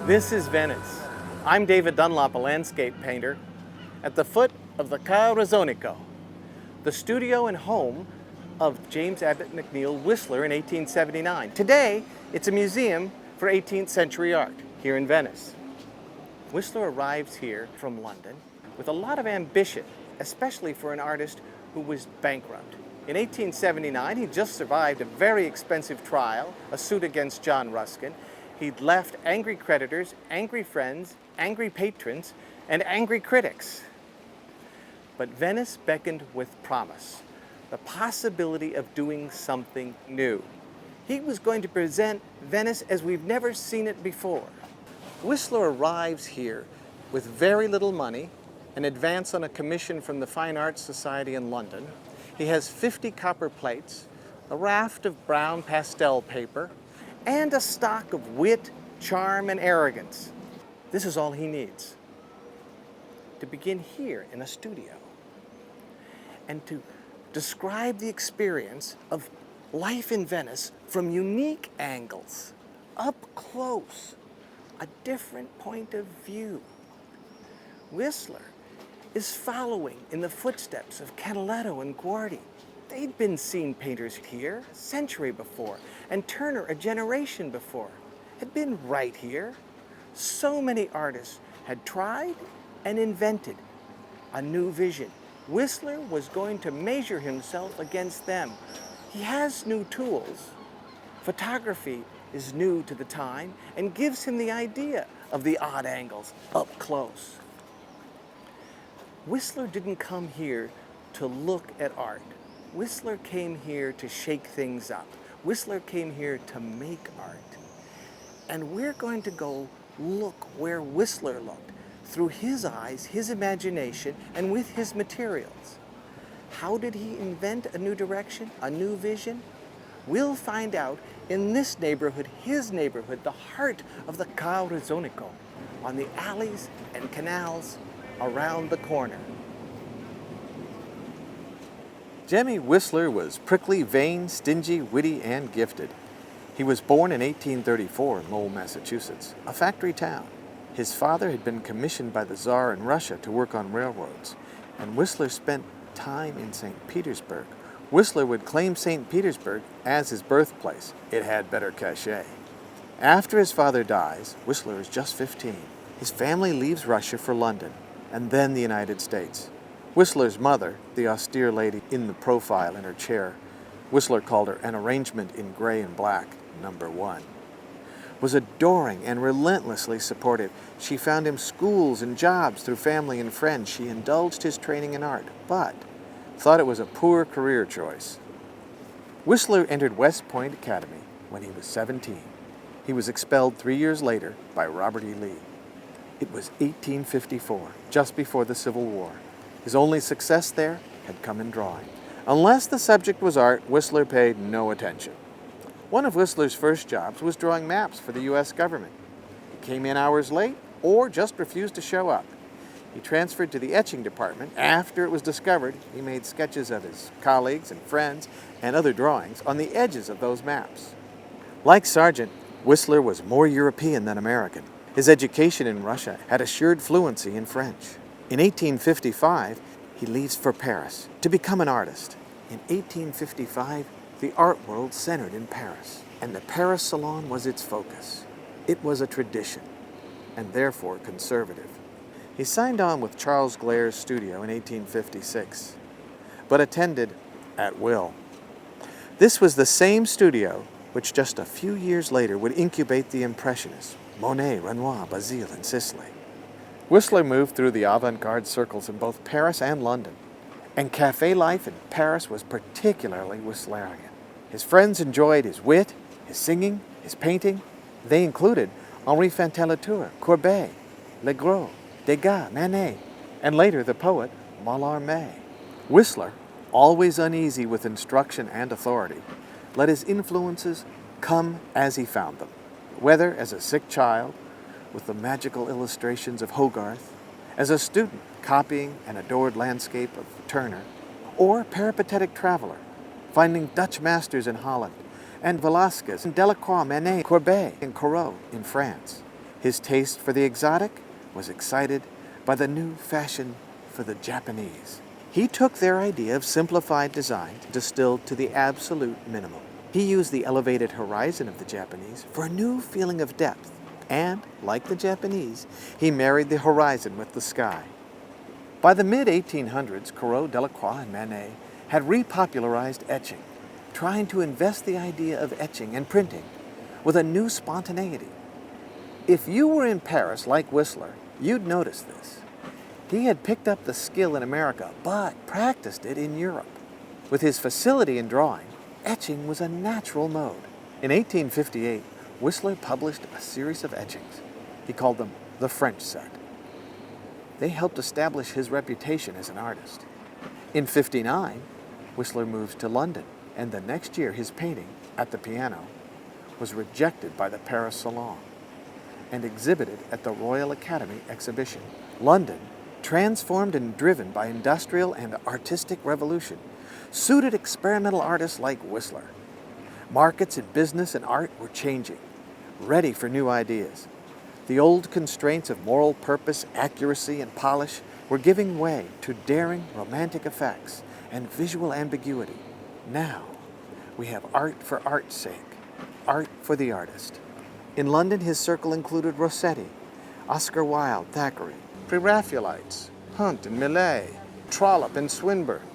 This is Venice. I'm David Dunlop, a landscape painter, at the foot of the Causonico, the studio and home of James Abbott McNeill Whistler in 1879. Today, it's a museum for 18th century art here in Venice. Whistler arrives here from London with a lot of ambition, especially for an artist who was bankrupt. In 1879, he just survived a very expensive trial, a suit against John Ruskin. He'd left angry creditors, angry friends, angry patrons, and angry critics. But Venice beckoned with promise, the possibility of doing something new. He was going to present Venice as we've never seen it before. Whistler arrives here with very little money, an advance on a commission from the Fine Arts Society in London. He has 50 copper plates, a raft of brown pastel paper, and a stock of wit, charm, and arrogance. This is all he needs to begin here in a studio and to describe the experience of life in Venice from unique angles, up close, a different point of view. Whistler is following in the footsteps of Canaletto and Guardi. They'd been seen painters here a century before, and Turner a generation before, had been right here. So many artists had tried and invented a new vision. Whistler was going to measure himself against them. He has new tools. Photography is new to the time and gives him the idea of the odd angles up close. Whistler didn't come here to look at art. Whistler came here to shake things up. Whistler came here to make art. And we're going to go look where Whistler looked, through his eyes, his imagination, and with his materials. How did he invent a new direction, a new vision? We'll find out in this neighborhood, his neighborhood, the heart of the Causonico, on the alleys and canals around the corner. Jemmy Whistler was prickly, vain, stingy, witty, and gifted. He was born in 1834 in Lowell, Massachusetts, a factory town. His father had been commissioned by the Tsar in Russia to work on railroads, and Whistler spent time in St. Petersburg. Whistler would claim St. Petersburg as his birthplace. It had better cachet. After his father dies, Whistler is just 15. His family leaves Russia for London, and then the United States. Whistler's mother, the austere lady in the profile in her chair, Whistler called her an arrangement in gray and black, number 1, was adoring and relentlessly supportive. She found him schools and jobs through family and friends. She indulged his training in art, but thought it was a poor career choice. Whistler entered West Point Academy when he was 17. He was expelled 3 years later by Robert E. Lee. It was 1854, just before the Civil War. His only success there had come in drawing. Unless the subject was art, Whistler paid no attention. One of Whistler's first jobs was drawing maps for the U.S. government. He came in hours late or just refused to show up. He transferred to the etching department. After it was discovered, he made sketches of his colleagues and friends and other drawings on the edges of those maps. Like Sargent, Whistler was more European than American. His education in Russia had assured fluency in French. In 1855, he leaves for Paris to become an artist. In 1855, the art world centered in Paris, and the Paris Salon was its focus. It was a tradition, and therefore conservative. He signed on with Charles Glaire's studio in 1856, but attended at will. This was the same studio which just a few years later would incubate the Impressionists, Monet, Renoir, Basile, and Sisley. Whistler moved through the avant-garde circles in both Paris and London, and café life in Paris was particularly Whistlerian. His friends enjoyed his wit, his singing, his painting. They included Henri Fantin-Latour, Courbet, Legros, Degas, Manet, and later the poet Mallarmé. Whistler, always uneasy with instruction and authority, let his influences come as he found them, whether as a sick child, with the magical illustrations of Hogarth, as a student copying an adored landscape of Turner, or peripatetic traveler, finding Dutch masters in Holland, and Velázquez, and Delacroix, Manet, Courbet, and Corot in France. His taste for the exotic was excited by the new fashion for the Japanese. He took their idea of simplified design distilled to the absolute minimum. He used the elevated horizon of the Japanese for a new feeling of depth, and, like the Japanese, he married the horizon with the sky. By the mid-1800s, Corot, Delacroix, and Manet had repopularized etching, trying to invest the idea of etching and printing with a new spontaneity. If you were in Paris like Whistler, you'd notice this. He had picked up the skill in America, but practiced it in Europe. With his facility in drawing, etching was a natural mode. In 1858, Whistler published a series of etchings. He called them the French set. They helped establish his reputation as an artist. In 1959, Whistler moved to London, and the next year his painting, At the Piano, was rejected by the Paris Salon and exhibited at the Royal Academy exhibition. London, transformed and driven by industrial and artistic revolution, suited experimental artists like Whistler. Markets in business and art were changing, ready for new ideas. The old constraints of moral purpose, accuracy, and polish were giving way to daring, romantic effects and visual ambiguity. Now, we have art for art's sake, art for the artist. In London, his circle included Rossetti, Oscar Wilde, Thackeray, Pre-Raphaelites, Hunt and Millet, Trollope and Swinburne.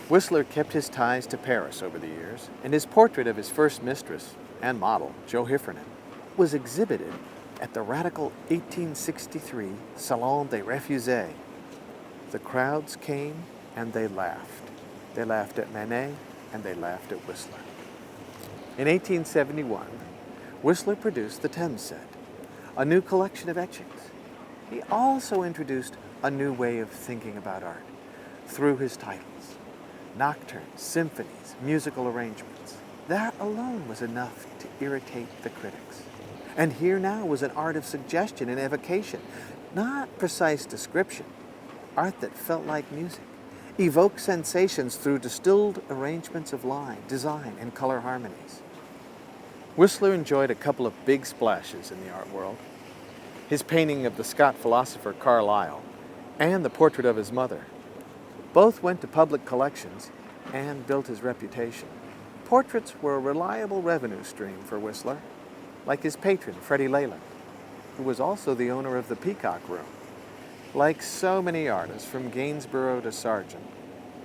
Whistler kept his ties to Paris over the years, and his portrait of his first mistress and model, Jo Heffernan, was exhibited at the radical 1863 Salon des Refusés. The crowds came and they laughed. They laughed at Manet and they laughed at Whistler. In 1871, Whistler produced the Thames set, a new collection of etchings. He also introduced a new way of thinking about art through his titles: nocturnes, symphonies, musical arrangements. That alone was enough to irritate the critics. And here now was an art of suggestion and evocation, not precise description, art that felt like music, evoked sensations through distilled arrangements of line, design, and color harmonies. Whistler enjoyed a couple of big splashes in the art world. His painting of the Scot philosopher Carlyle and the portrait of his mother. Both went to public collections and built his reputation. Portraits were a reliable revenue stream for Whistler, like his patron, Freddie Leyland, who was also the owner of the Peacock Room. Like so many artists, from Gainsborough to Sargent,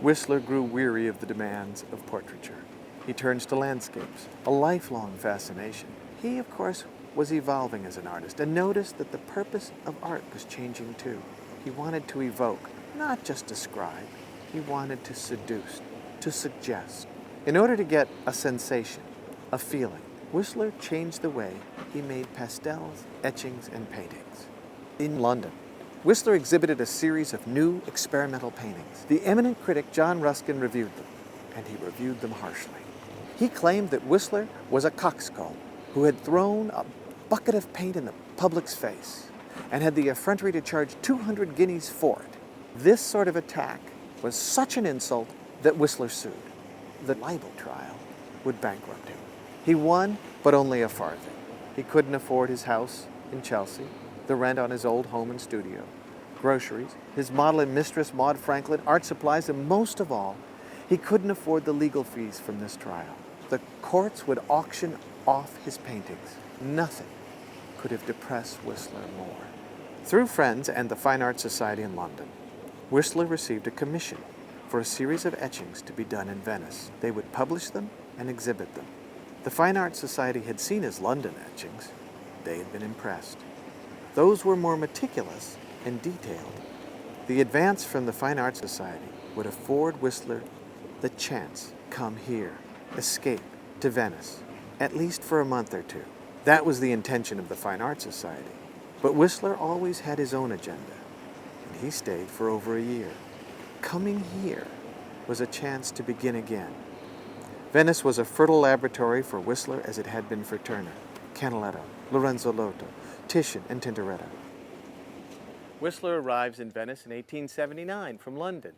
Whistler grew weary of the demands of portraiture. He turns to landscapes, a lifelong fascination. He, of course, was evolving as an artist and noticed that the purpose of art was changing too. He wanted to evoke, not just describe. He wanted to seduce, to suggest. In order to get a sensation, a feeling, Whistler changed the way he made pastels, etchings, and paintings. In London, Whistler exhibited a series of new experimental paintings. The eminent critic John Ruskin reviewed them, and he reviewed them harshly. He claimed that Whistler was a coxcomb who had thrown a bucket of paint in the public's face and had the effrontery to charge 200 guineas for it. This sort of attack was such an insult that Whistler sued. The libel trial would bankrupt him. He won, but only a farthing. He couldn't afford his house in Chelsea, the rent on his old home and studio, groceries, his model and mistress Maud Franklin, art supplies, and most of all, he couldn't afford the legal fees from this trial. The courts would auction off his paintings. Nothing could have depressed Whistler more. Through friends and the Fine Arts Society in London, Whistler received a commission for a series of etchings to be done in Venice. They would publish them and exhibit them. The Fine Arts Society had seen his London etchings. They had been impressed. Those were more meticulous and detailed. The advance from the Fine Arts Society would afford Whistler the chance, come here, escape to Venice, at least for a month or two. That was the intention of the Fine Arts Society. But Whistler always had his own agenda, and he stayed for over a year. Coming here was a chance to begin again. Venice was a fertile laboratory for Whistler as it had been for Turner, Canaletto, Lorenzo Lotto, Titian, and Tintoretto. Whistler arrives in Venice in 1879 from London.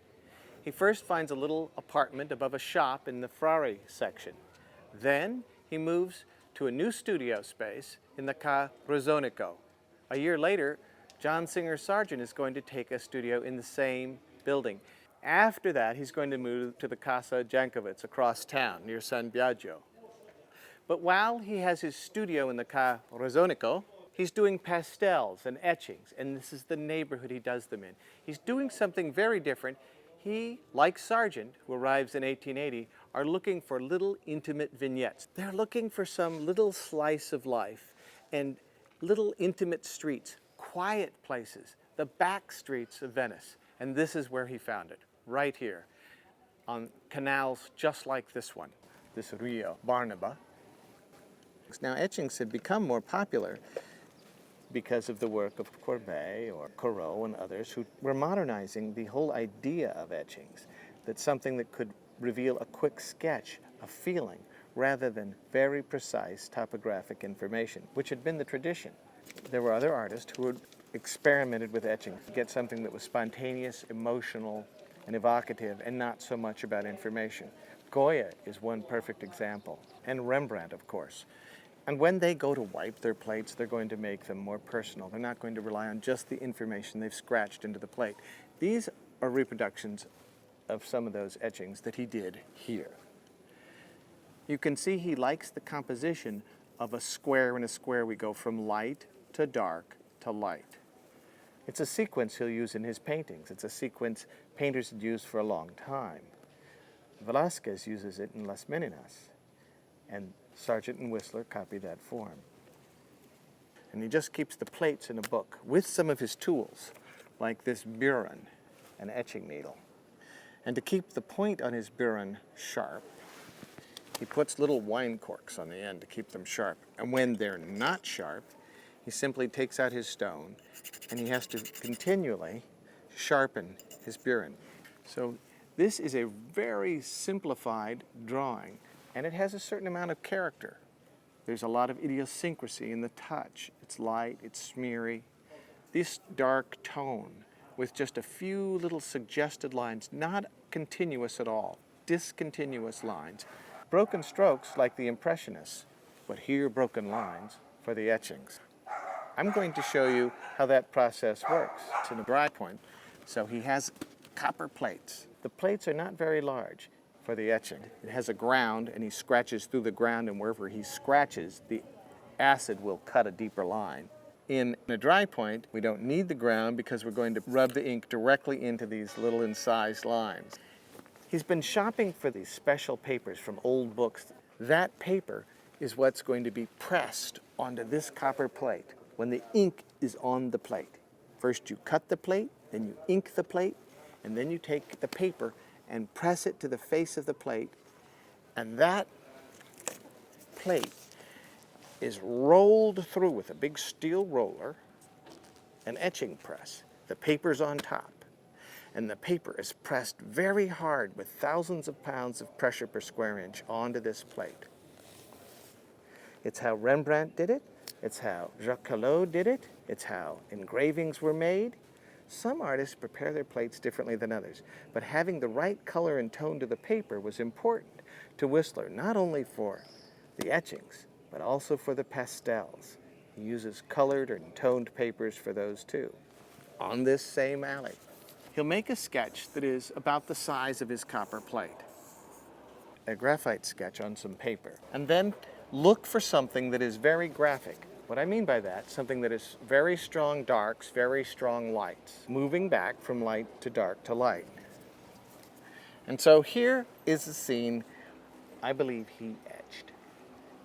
He first finds a little apartment above a shop in the Frari section. Then he moves to a new studio space in the Ca Rosonico. A year later, John Singer Sargent is going to take a studio in the same building. After that, he's going to move to the Casa Jankovic across town near San Biagio. But while he has his studio in the Ca Rosonico, he's doing pastels and etchings, and this is the neighborhood he does them in. He's doing something very different. He, like Sargent, who arrives in 1880, are looking for little intimate vignettes. They're looking for some little slice of life and little intimate streets, quiet places, the back streets of Venice. And this is where he found it, right here, on canals just like this one, this Rio Barnaba. Now, etchings had become more popular because of the work of Courbet or Corot and others who were modernizing the whole idea of etchings, that something that could reveal a quick sketch, a feeling, rather than very precise topographic information, which had been the tradition. There were other artists who had experimented with etching to get something that was spontaneous, emotional, and evocative, and not so much about information. Goya is one perfect example, and Rembrandt, of course. And when they go to wipe their plates, they're going to make them more personal. They're not going to rely on just the information they've scratched into the plate. These are reproductions of some of those etchings that he did here. You can see he likes the composition of a square in a square. We go from light to dark to light. It's a sequence he'll use in his paintings. It's a sequence painters had used for a long time. Velázquez uses it in Las Meninas, and Sargent and Whistler copy that form. And he just keeps the plates in a book with some of his tools, like this burin, an etching needle. And to keep the point on his burin sharp, he puts little wine corks on the end to keep them sharp. And when they're not sharp, he simply takes out his stone, and he has to continually sharpen his burin. So this is a very simplified drawing, and it has a certain amount of character. There's a lot of idiosyncrasy in the touch. It's light, it's smeary. This dark tone with just a few little suggested lines, not continuous at all, discontinuous lines. Broken strokes like the Impressionists, but here broken lines for the etchings. I'm going to show you how that process works. It's in a dry point, so he has copper plates. The plates are not very large for the etching. It has a ground, and he scratches through the ground, and wherever he scratches, the acid will cut a deeper line. In a dry point, we don't need the ground because we're going to rub the ink directly into these little incised lines. He's been shopping for these special papers from old books. That paper is what's going to be pressed onto this copper plate when the ink is on the plate. First you cut the plate, then you ink the plate, and then you take the paper and press it to the face of the plate, and that plate is rolled through with a big steel roller, an etching press. The paper's on top, and the paper is pressed very hard with thousands of pounds of pressure per square inch onto this plate. It's how Rembrandt did it. It's how Jacques Callot did it. It's how engravings were made. Some artists prepare their plates differently than others, but having the right color and tone to the paper was important to Whistler, not only for the etchings, but also for the pastels. He uses colored and toned papers for those too. On this same alley, he'll make a sketch that is about the size of his copper plate, a graphite sketch on some paper, and then look for something that is very graphic. What I mean by that, something that is very strong darks, very strong lights, moving back from light to dark to light. And so here is the scene I believe he etched.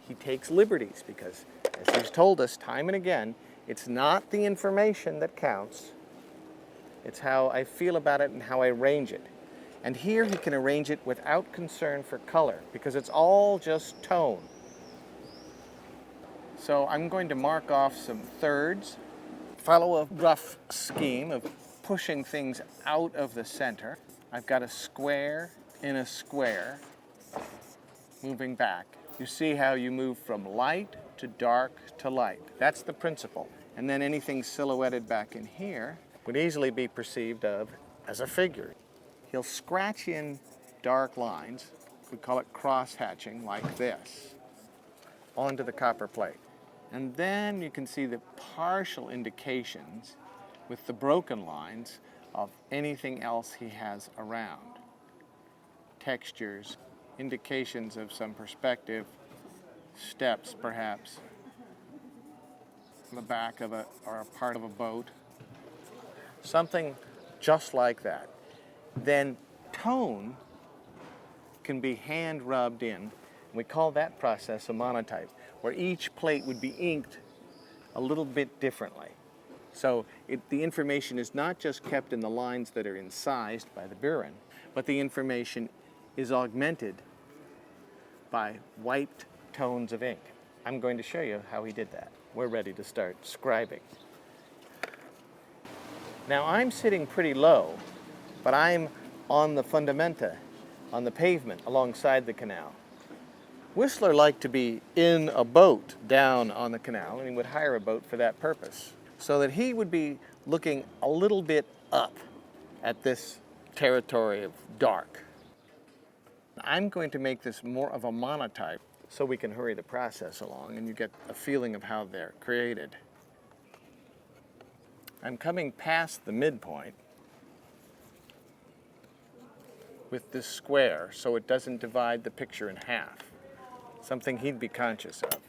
He takes liberties because, as he's told us time and again, it's not the information that counts. It's how I feel about it and how I arrange it. And here he can arrange it without concern for color because it's all just tone. So I'm going to mark off some thirds, follow a rough scheme of pushing things out of the center. I've got a square in a square, moving back. You see how you move from light to dark to light. That's the principle. And then anything silhouetted back in here would easily be perceived of as a figure. He'll scratch in dark lines, we call it cross-hatching, like this, onto the copper plate. And then you can see the partial indications with the broken lines of anything else he has around. Textures, indications of some perspective, steps perhaps, the back of or a part of a boat. Something just like that. Then tone can be hand rubbed in. We call that process a monotype, where each plate would be inked a little bit differently. So the information is not just kept in the lines that are incised by the burin, but the information is augmented by wiped tones of ink. I'm going to show you how he did that. We're ready to start scribing. Now I'm sitting pretty low, but I'm on the fundamenta, on the pavement alongside the canal. Whistler liked to be in a boat down on the canal, and he would hire a boat for that purpose, so that he would be looking a little bit up at this territory of dark. I'm going to make this more of a monotype so we can hurry the process along and you get a feeling of how they're created. I'm coming past the midpoint with this square so it doesn't divide the picture in half, something he'd be conscious of.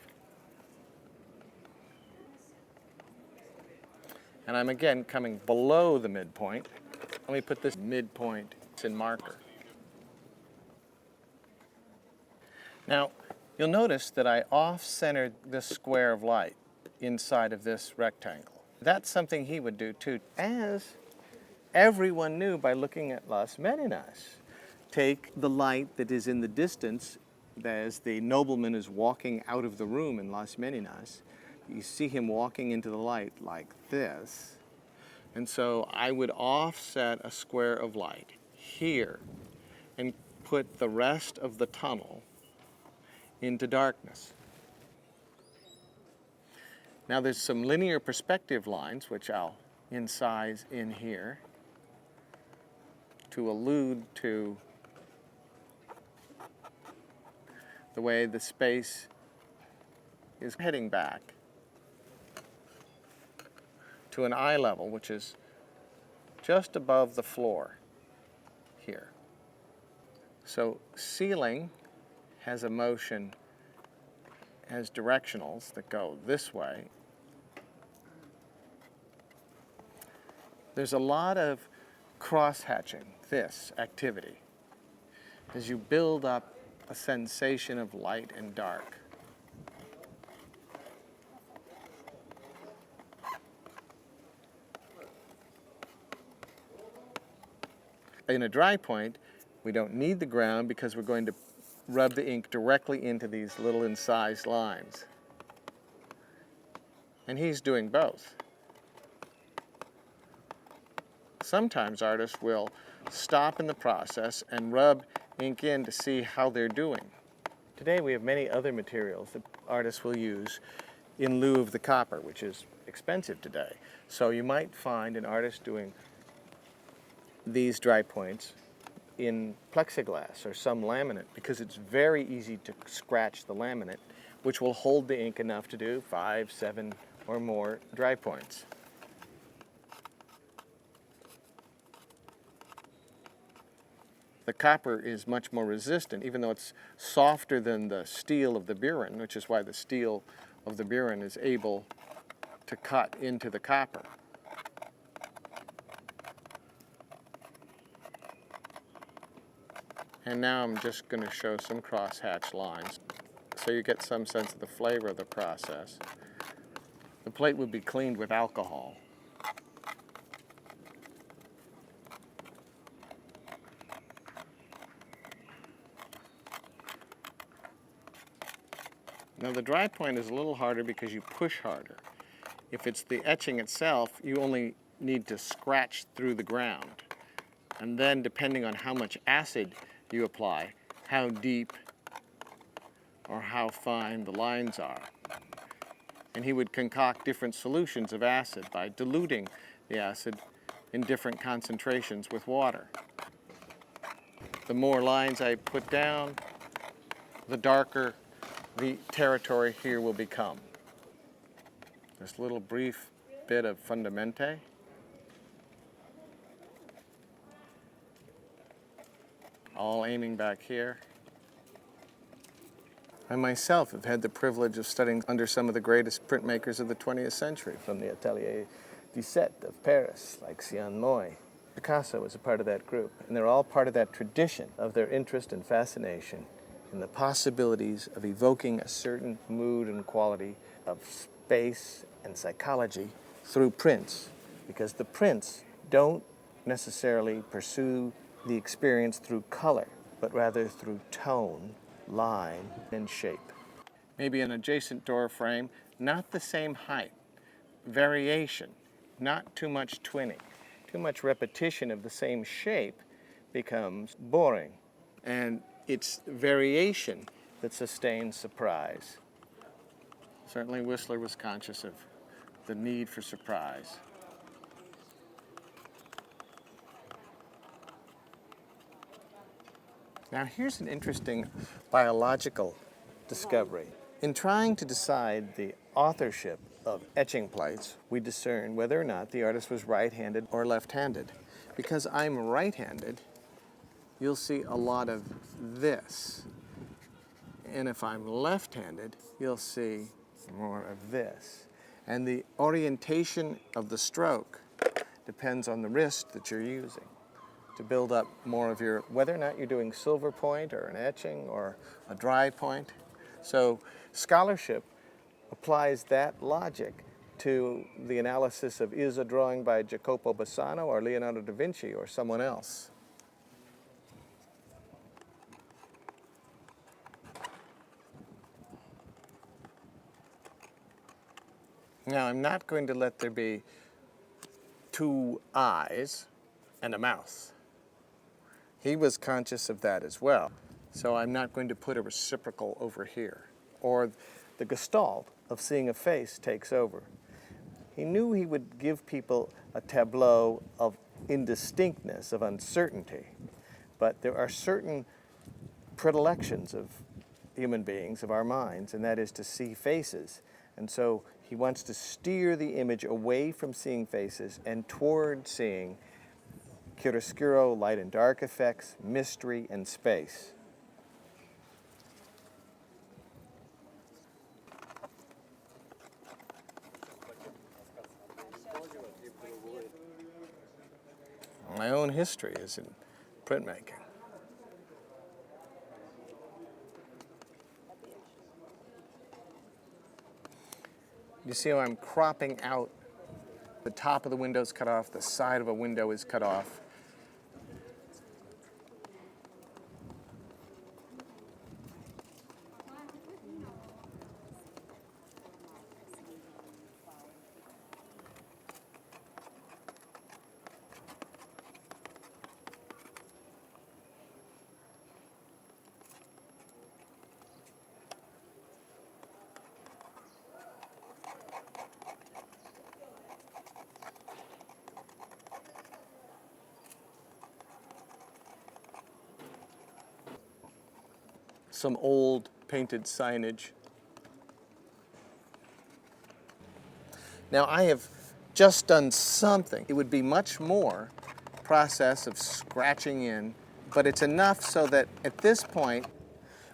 And I'm again coming below the midpoint. Let me put this midpoint in marker. Now, you'll notice that I off-centered this square of light inside of this rectangle. That's something he would do too, as everyone knew by looking at Las Meninas. Take the light that is in the distance as the nobleman is walking out of the room in Las Meninas. You see him walking into the light like this. And so I would offset a square of light here and put the rest of the tunnel into darkness. Now there's some linear perspective lines which I'll incise in here to allude to the way the space is heading back to an eye level, which is just above the floor here. So ceiling has a motion, has directionals that go this way. There's a lot of cross-hatching, this activity, as you build up a sensation of light and dark. In a dry point, we don't need the ground because we're going to rub the ink directly into these little incised lines. And he's doing both. Sometimes artists will stop in the process and rub ink in to see how they're doing. Today we have many other materials that artists will use in lieu of the copper, which is expensive today. So you might find an artist doing these dry points in plexiglass or some laminate, because it's very easy to scratch the laminate, which will hold the ink enough to do 5, 7, or more dry points. The copper is much more resistant, even though it's softer than the steel of the burin, which is why the steel of the burin is able to cut into the copper. And now I'm just going to show some cross-hatch lines so you get some sense of the flavor of the process. The plate would be cleaned with alcohol. Now the dry point is a little harder because you push harder. If it's the etching itself, you only need to scratch through the ground. And then depending on how much acid you apply, how deep or how fine the lines are. And he would concoct different solutions of acid by diluting the acid in different concentrations with water. The more lines I put down, the darker the territory here will become. This little brief bit of fundamente. All aiming back here. I myself have had the privilege of studying under some of the greatest printmakers of the 20th century, from the Atelier 17 of Paris, like Sian Moy. Picasso was a part of that group, and they're all part of that tradition of their interest and fascination in the possibilities of evoking a certain mood and quality of space and psychology through prints, because the prints don't necessarily pursue the experience through color, but rather through tone, line, and shape. Maybe an adjacent door frame, not the same height. Variation, not too much twinning. Too much repetition of the same shape becomes boring. And it's variation that sustains surprise. Certainly Whistler was conscious of the need for surprise. Now here's an interesting biological discovery. In trying to decide the authorship of etching plates, we discern whether or not the artist was right-handed or left-handed. Because I'm right-handed, you'll see a lot of this. And if I'm left-handed, you'll see more of this. And the orientation of the stroke depends on the wrist that you're using to build up more of your, whether or not you're doing silver point or an etching or a dry point. So scholarship applies that logic to the analysis of, is a drawing by Jacopo Bassano or Leonardo da Vinci or someone else. Now, I'm not going to let there be two eyes and a mouth. He was conscious of that as well. So I'm not going to put a reciprocal over here. Or the gestalt of seeing a face takes over. He knew he would give people a tableau of indistinctness, of uncertainty. But there are certain predilections of human beings, of our minds, and that is to see faces. And so he wants to steer the image away from seeing faces and toward seeing chiaroscuro, light and dark effects, mystery, and space. My own history is in printmaking. You see how I'm cropping out? The top of the window is cut off, the side of a window is cut off. Some old painted signage. Now I have just done something. It would be much more process of scratching in, but it's enough so that at this point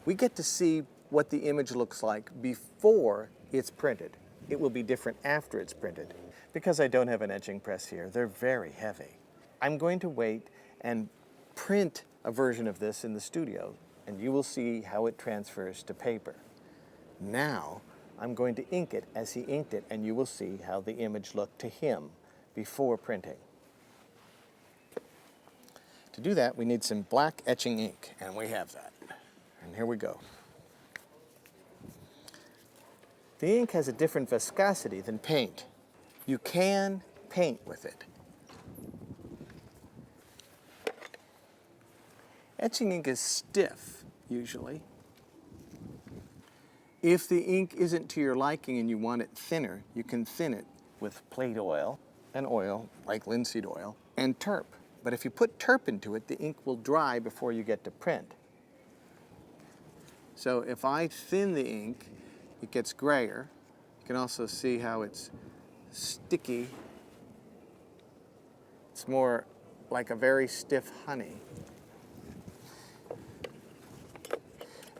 we get to see what the image looks like before it's printed. It will be different after it's printed. Because I don't have an etching press here, they're very heavy. I'm going to wait and print a version of this in the studio, and you will see how it transfers to paper. Now, I'm going to ink it as he inked it, and you will see how the image looked to him before printing. To do that, we need some black etching ink, and we have that. And here we go. The ink has a different viscosity than paint. You can paint with it. Etching ink is stiff, usually. If the ink isn't to your liking and you want it thinner, you can thin it with plate oil, and oil, like linseed oil, and turp. But if you put turp into it, the ink will dry before you get to print. So if I thin the ink, it gets grayer. You can also see how it's sticky. It's more like a very stiff honey.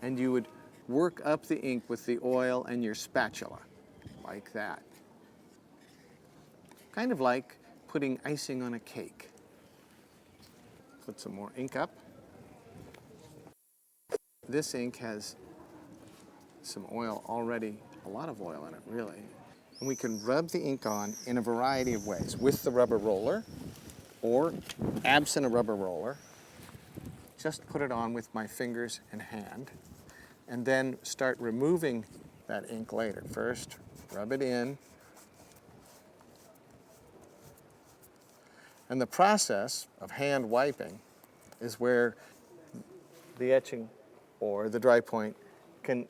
And you would work up the ink with the oil and your spatula, like that. Kind of like putting icing on a cake. Put some more ink up. This ink has some oil already, a lot of oil in it, really. And we can rub the ink on in a variety of ways, with the rubber roller, or absent a rubber roller. Just put it on with my fingers and hand, and then start removing that ink later. First, rub it in. And the process of hand wiping is where the etching or the dry point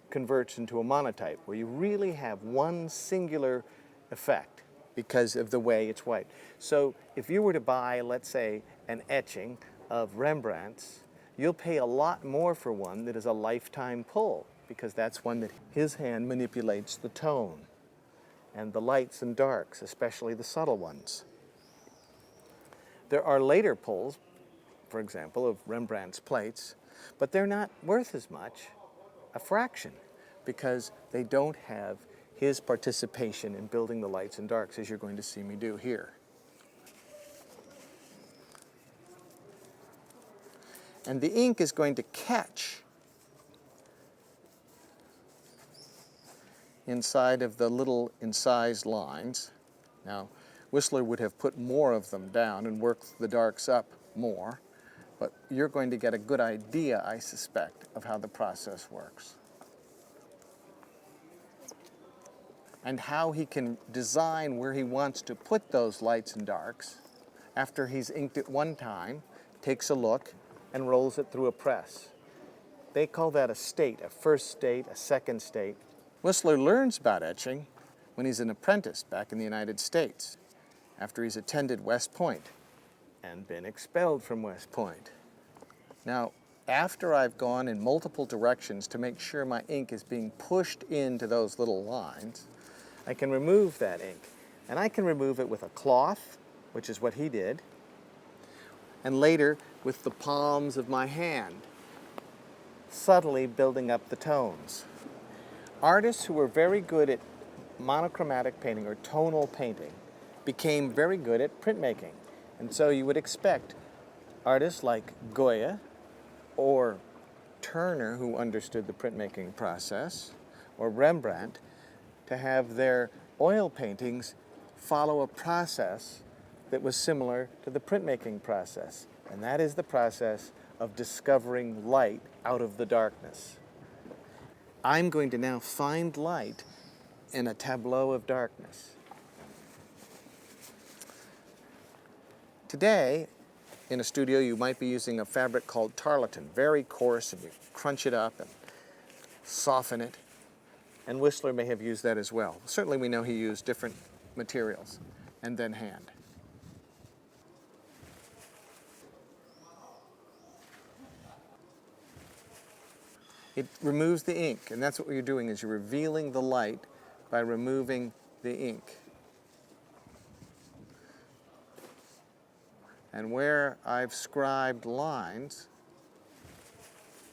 converts into a monotype, where you really have one singular effect because of the way it's wiped. So if you were to buy, let's say, an etching of Rembrandt's, you'll pay a lot more for one that is a lifetime pull, because that's one that his hand manipulates the tone and the lights and darks, especially the subtle ones. There are later pulls, for example, of Rembrandt's plates, but they're not worth as much, a fraction, because they don't have his participation in building the lights and darks, as you're going to see me do here. And the ink is going to catch inside of the little incised lines. Now, Whistler would have put more of them down and worked the darks up more, but you're going to get a good idea, I suspect, of how the process works. And how he can design where he wants to put those lights and darks after he's inked it one time, takes a look, and rolls it through a press. They call that a state, a first state, a second state. Whistler learns about etching when he's an apprentice back in the United States, after he's attended West Point and been expelled from West Point. Now, after I've gone in multiple directions to make sure my ink is being pushed into those little lines, I can remove that ink. And I can remove it with a cloth, which is what he did, and later with the palms of my hand, subtly building up the tones. Artists who were very good at monochromatic painting or tonal painting became very good at printmaking. And so you would expect artists like Goya or Turner, who understood the printmaking process, or Rembrandt, to have their oil paintings follow a process that was similar to the printmaking process. And that is the process of discovering light out of the darkness. I'm going to now find light in a tableau of darkness. Today, in a studio, you might be using a fabric called tarlatan, very coarse, and you crunch it up and soften it. And Whistler may have used that as well. Certainly we know he used different materials, and then hand. It removes the ink, and that's what you're doing, is you're revealing the light by removing the ink. And where I've scribed lines,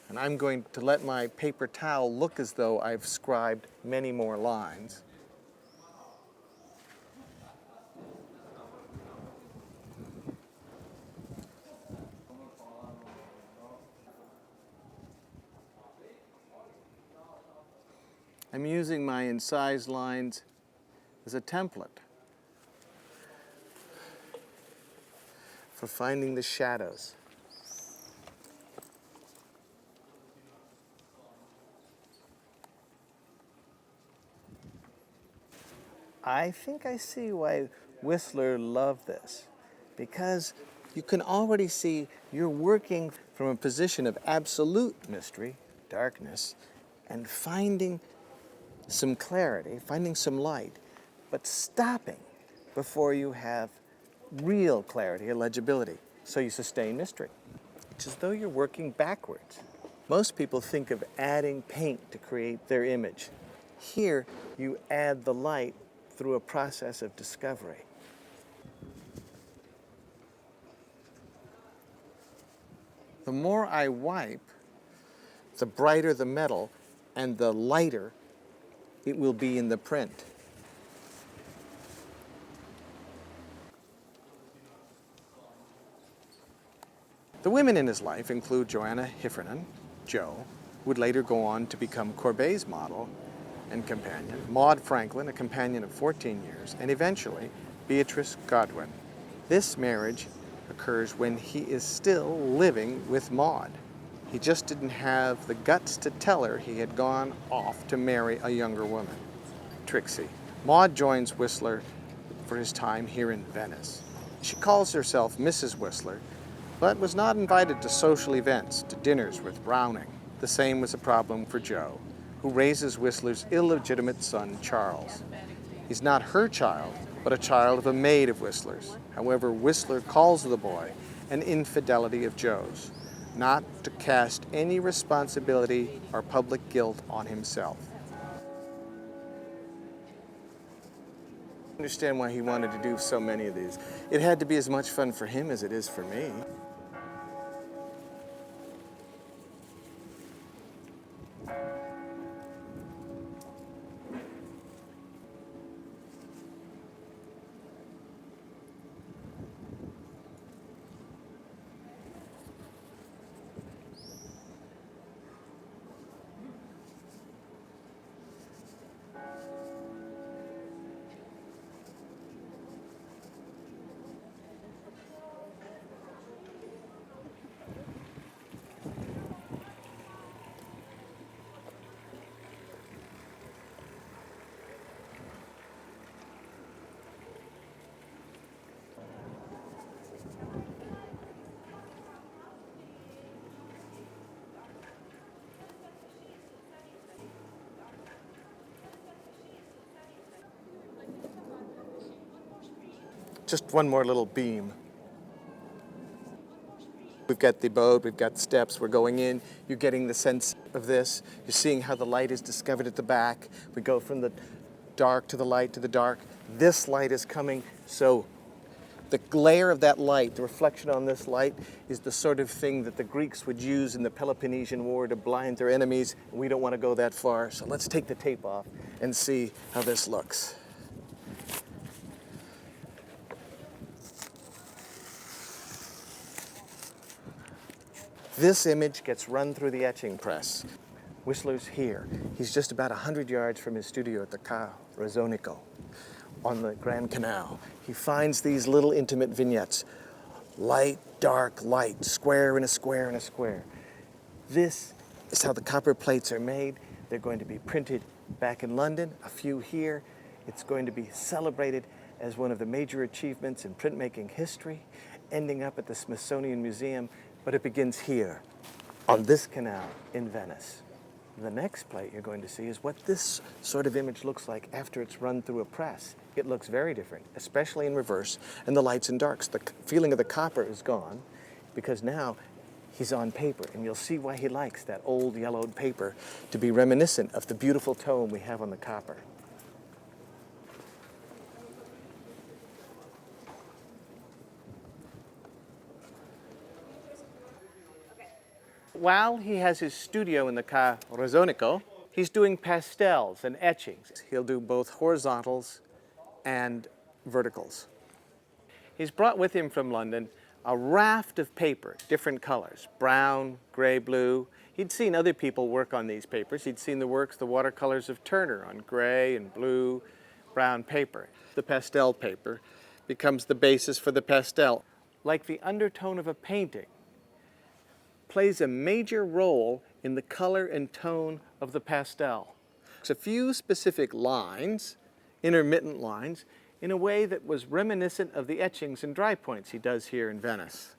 and I'm going to let my paper towel look as though I've scribed many more lines. I'm using my incised lines as a template for finding the shadows. I think I see why Whistler loved this, because you can already see you're working from a position of absolute mystery, darkness, and finding some clarity, finding some light, but stopping before you have real clarity or legibility. So you sustain mystery. It's as though you're working backwards. Most people think of adding paint to create their image. Here, you add the light through a process of discovery. The more I wipe, the brighter the metal and the lighter it will be in the print. The women in his life include Joanna Heffernan, Jo, who would later go on to become Courbet's model and companion, Maud Franklin, a companion of 14 years, and eventually Beatrice Godwin. This marriage occurs when he is still living with Maud. He just didn't have the guts to tell her he had gone off to marry a younger woman, Trixie. Maud joins Whistler for his time here in Venice. She calls herself Mrs. Whistler, but was not invited to social events, to dinners with Browning. The same was a problem for Jo, who raises Whistler's illegitimate son, Charles. He's not her child, but a child of a maid of Whistler's. However, Whistler calls the boy an infidelity of Jo's, not to cast any responsibility or public guilt on himself. I understand why he wanted to do so many of these. It had to be as much fun for him as it is for me. Just one more little beam. We've got the abode, we've got steps, we're going in, you're getting the sense of this, you're seeing how the light is discovered at the back. We go from the dark to the light to the dark. This light is coming, so the glare of that light, the reflection on this light, is the sort of thing that the Greeks would use in the Peloponnesian War to blind their enemies. We don't want to go that far, so let's take the tape off and see how this looks. This image gets run through the etching press. Whistler's here. He's just about 100 yards from his studio at the Ca Rosonico on the Grand Canal. He finds these little intimate vignettes. Light, dark, light, square and a square and a square. This is how the copper plates are made. They're going to be printed back in London, a few here. It's going to be celebrated as one of the major achievements in printmaking history, ending up at the Smithsonian Museum. But it begins here, on this canal in Venice. The next plate you're going to see is what this sort of image looks like after it's run through a press. It looks very different, especially in reverse, and the lights and darks. The feeling of the copper is gone, because now he's on paper, and you'll see why he likes that old yellowed paper to be reminiscent of the beautiful tone we have on the copper. While he has his studio in the Ca Rosonico, he's doing pastels and etchings. He'll do both horizontals and verticals. He's brought with him from London a raft of paper, different colors, brown, gray, blue. He'd seen other people work on these papers. He'd seen the works, the watercolors of Turner on gray and blue, brown paper. The pastel paper becomes the basis for the pastel. Like the undertone of a painting, plays a major role in the color and tone of the pastel. It's a few specific lines, intermittent lines, in a way that was reminiscent of the etchings and dry points he does here in Venice.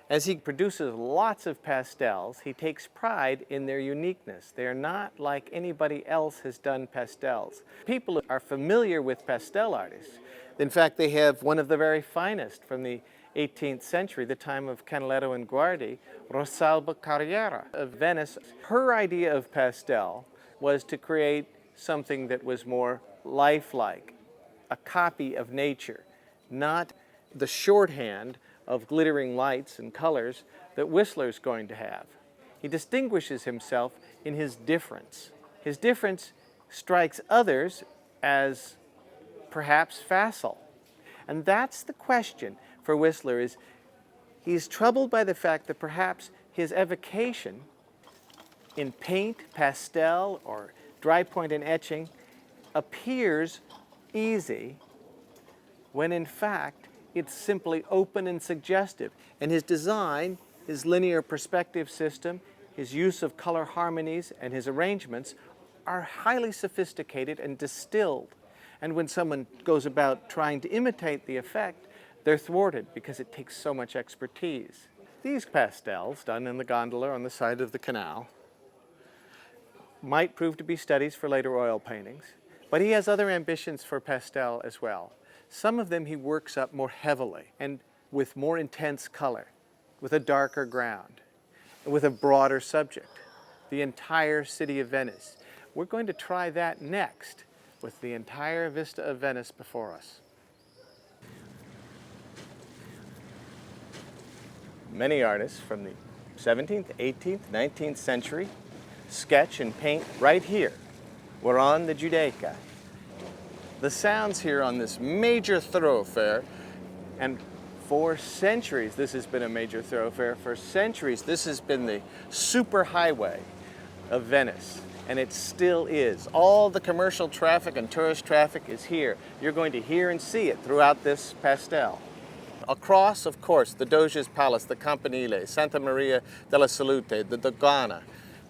As he produces lots of pastels, he takes pride in their uniqueness. They are not like anybody else has done pastels. People are familiar with pastel artists. In fact, they have one of the very finest from the 18th century, the time of Canaletto and Guardi, Rosalba Carriera of Venice. Her idea of pastel was to create something that was more lifelike, a copy of nature, not the shorthand of glittering lights and colors that Whistler's going to have. He distinguishes himself in his difference. His difference strikes others as perhaps facile. And that's the question for Whistler, is he's troubled by the fact that perhaps his evocation in paint, pastel, or dry point and etching appears easy when in fact it's simply open and suggestive. And his design, his linear perspective system, his use of color harmonies, and his arrangements are highly sophisticated and distilled. And when someone goes about trying to imitate the effect, they're thwarted because it takes so much expertise. These pastels, done in the gondola on the side of the canal, might prove to be studies for later oil paintings, but he has other ambitions for pastel as well. Some of them he works up more heavily and with more intense color, with a darker ground, with a broader subject, the entire city of Venice. We're going to try that next with the entire vista of Venice before us. Many artists from the 17th, 18th, 19th century sketch and paint right here. We're on the Giudecca. The sounds here on this major thoroughfare, and for centuries this has been a major thoroughfare, for centuries this has been the superhighway of Venice, and it still is. All the commercial traffic and tourist traffic is here. You're going to hear and see it throughout this pastel. Across, of course, the Doge's Palace, the Campanile, Santa Maria della Salute, the Dogana.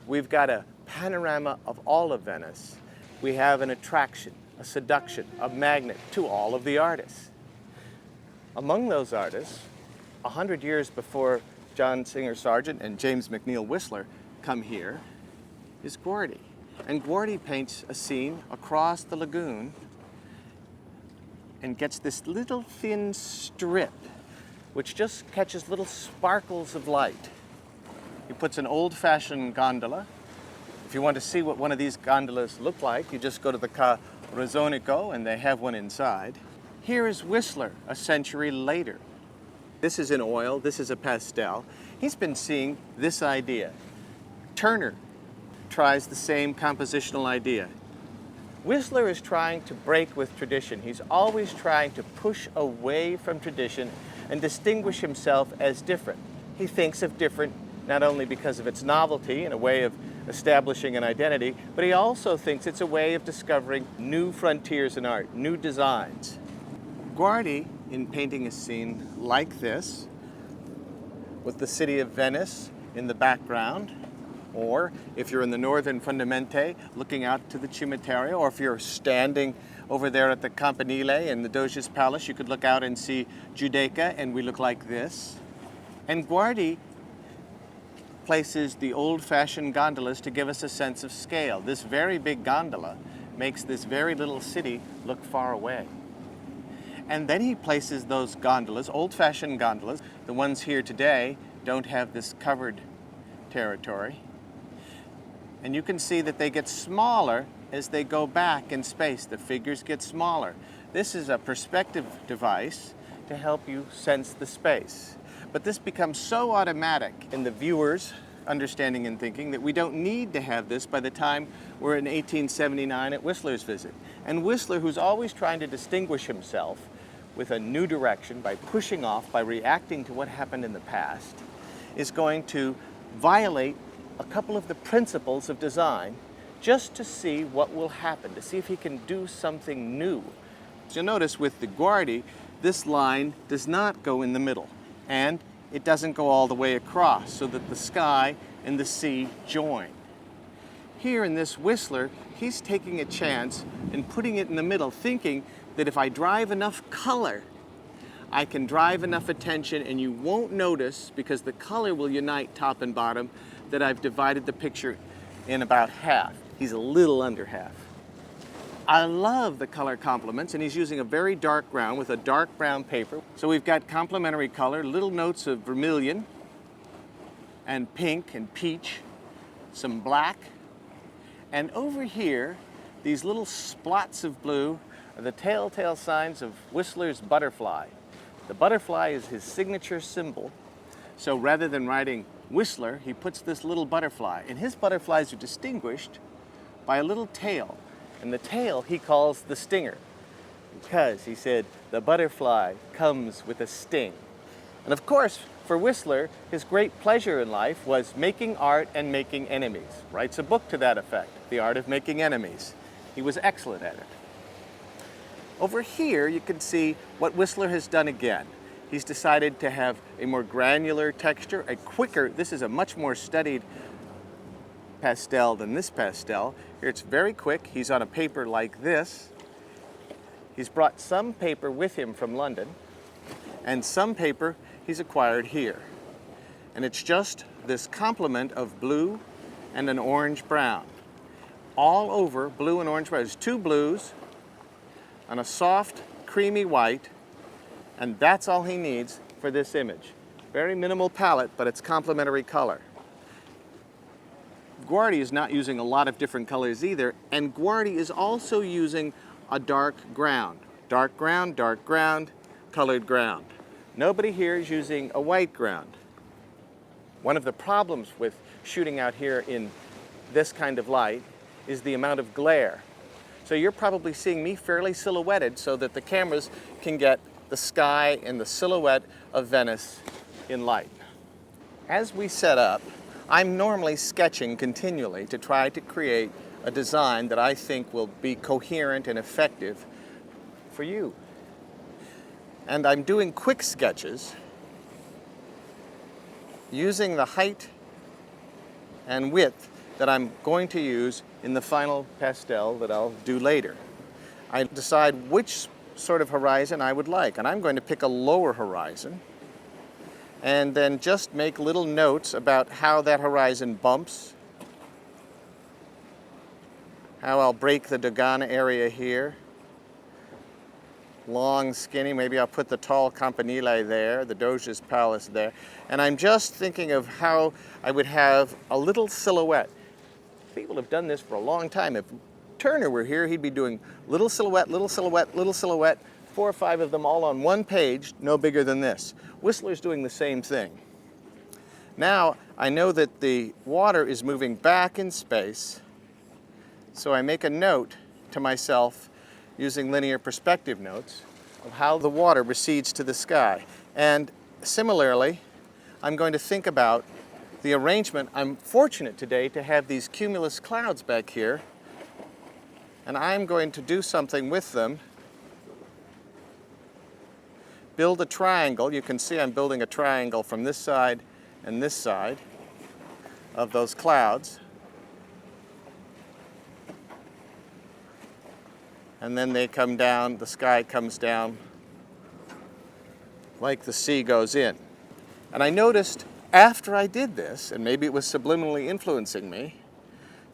We've got a panorama of all of Venice. We have an attraction, a seduction, a magnet to all of the artists. Among those artists, 100 years before John Singer Sargent and James McNeill Whistler come here, is Guardi. And Guardi paints a scene across the lagoon and gets this little thin strip which just catches little sparkles of light. He puts an old-fashioned gondola. If you want to see what one of these gondolas look like, you just go to the Ca Rosonico and they have one inside. Here is Whistler a century later. This is in oil, this is a pastel. He's been seeing this idea. Turner tries the same compositional idea. Whistler is trying to break with tradition. He's always trying to push away from tradition and distinguish himself as different. He thinks of different not only because of its novelty and a way of establishing an identity, but he also thinks it's a way of discovering new frontiers in art, new designs. Guardi, in painting a scene like this, with the city of Venice in the background, or if you're in the northern Fundamente, looking out to the Cimitero, or if you're standing over there at the Campanile in the Doge's Palace, you could look out and see Giudecca, and we look like this. And Guardi places the old-fashioned gondolas to give us a sense of scale. This very big gondola makes this very little city look far away. And then he places those gondolas, old-fashioned gondolas, the ones here today don't have this covered territory. And you can see that they get smaller as they go back in space. The figures get smaller. This is a perspective device to help you sense the space. But this becomes so automatic in the viewer's understanding and thinking that we don't need to have this by the time we're in 1879 at Whistler's visit. And Whistler, who's always trying to distinguish himself with a new direction by pushing off, by reacting to what happened in the past, is going to violate a couple of the principles of design just to see what will happen, to see if he can do something new. So you'll notice with the Guardi, this line does not go in the middle, and it doesn't go all the way across so that the sky and the sea join. Here in this Whistler, he's taking a chance and putting it in the middle, thinking that if I drive enough color, I can drive enough attention and you won't notice, because the color will unite top and bottom, that I've divided the picture in about half. He's a little under half. I love the color complements, and he's using a very dark ground with a dark brown paper. So we've got complementary color, little notes of vermilion and pink and peach, some black. And over here, These little splots of blue are the telltale signs of Whistler's butterfly. The butterfly is his signature symbol. So rather than writing Whistler, he puts this little butterfly. And his butterflies are distinguished by a little tail. And the tail he calls the stinger, because he said the butterfly comes with a sting. And of course, for Whistler, his great pleasure in life was making art and making enemies. Writes a book to that effect, The Art of Making Enemies. He was excellent at it. Over here, you can see what Whistler has done again. He's decided to have a more granular texture, a quicker, this is a much more studied pastel than this pastel. Here it's very quick. He's on a paper like this. He's brought some paper with him from London, and some paper he's acquired here. And it's just this complement of blue and an orange brown. All over blue and orange brown. There's two blues and a soft, creamy white, and that's all he needs for this image. Very minimal palette, but it's complementary color. Guardi is not using a lot of different colors either, and Guardi is also using a dark ground. Dark ground, colored ground. Nobody here is using a white ground. One of the problems with shooting out here in this kind of light is the amount of glare. So you're probably seeing me fairly silhouetted so that the cameras can get the sky and the silhouette of Venice in light. As we set up, I'm normally sketching continually to try to create a design that I think will be coherent and effective for you. And I'm doing quick sketches using the height and width that I'm going to use in the final pastel that I'll do later. I decide which sort of horizon I would like, and I'm going to pick a lower horizon and then just make little notes about how that horizon bumps, how I'll break the Dogana area here. Long, skinny, maybe I'll put the tall Campanile there, the Doge's Palace there. And I'm just thinking of how I would have a little silhouette. People have done this for a long time. If Turner were here, he'd be doing little silhouette, little silhouette, little silhouette, 4 or 5 of them all on one page, no bigger than this. Whistler's doing the same thing. Now, I know that the water is moving back in space, so I make a note to myself using linear perspective notes of how the water recedes to the sky. And similarly, I'm going to think about the arrangement. I'm fortunate today to have these cumulus clouds back here, and I'm going to do something with them. Build a triangle. You can see I'm building a triangle from this side and this side of those clouds. And then they come down, the sky comes down like the sea goes in. And I noticed after I did this, and maybe it was subliminally influencing me,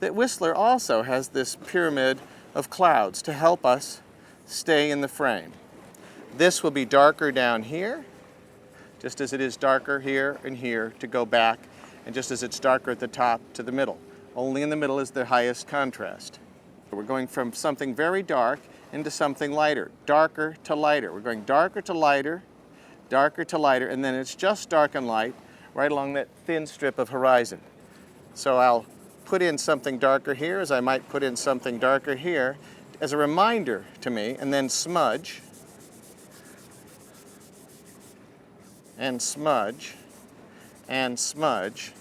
that Whistler also has this pyramid of clouds to help us stay in the frame. This will be darker down here, just as it is darker here and here to go back, and just as it's darker at the top to the middle. Only in the middle is the highest contrast. We're going from something very dark into something lighter, darker to lighter. We're going darker to lighter, and then it's just dark and light right along that thin strip of horizon. So I'll put in something darker here as I might put in something darker here as a reminder to me, and then smudge, and smudge, and smudge.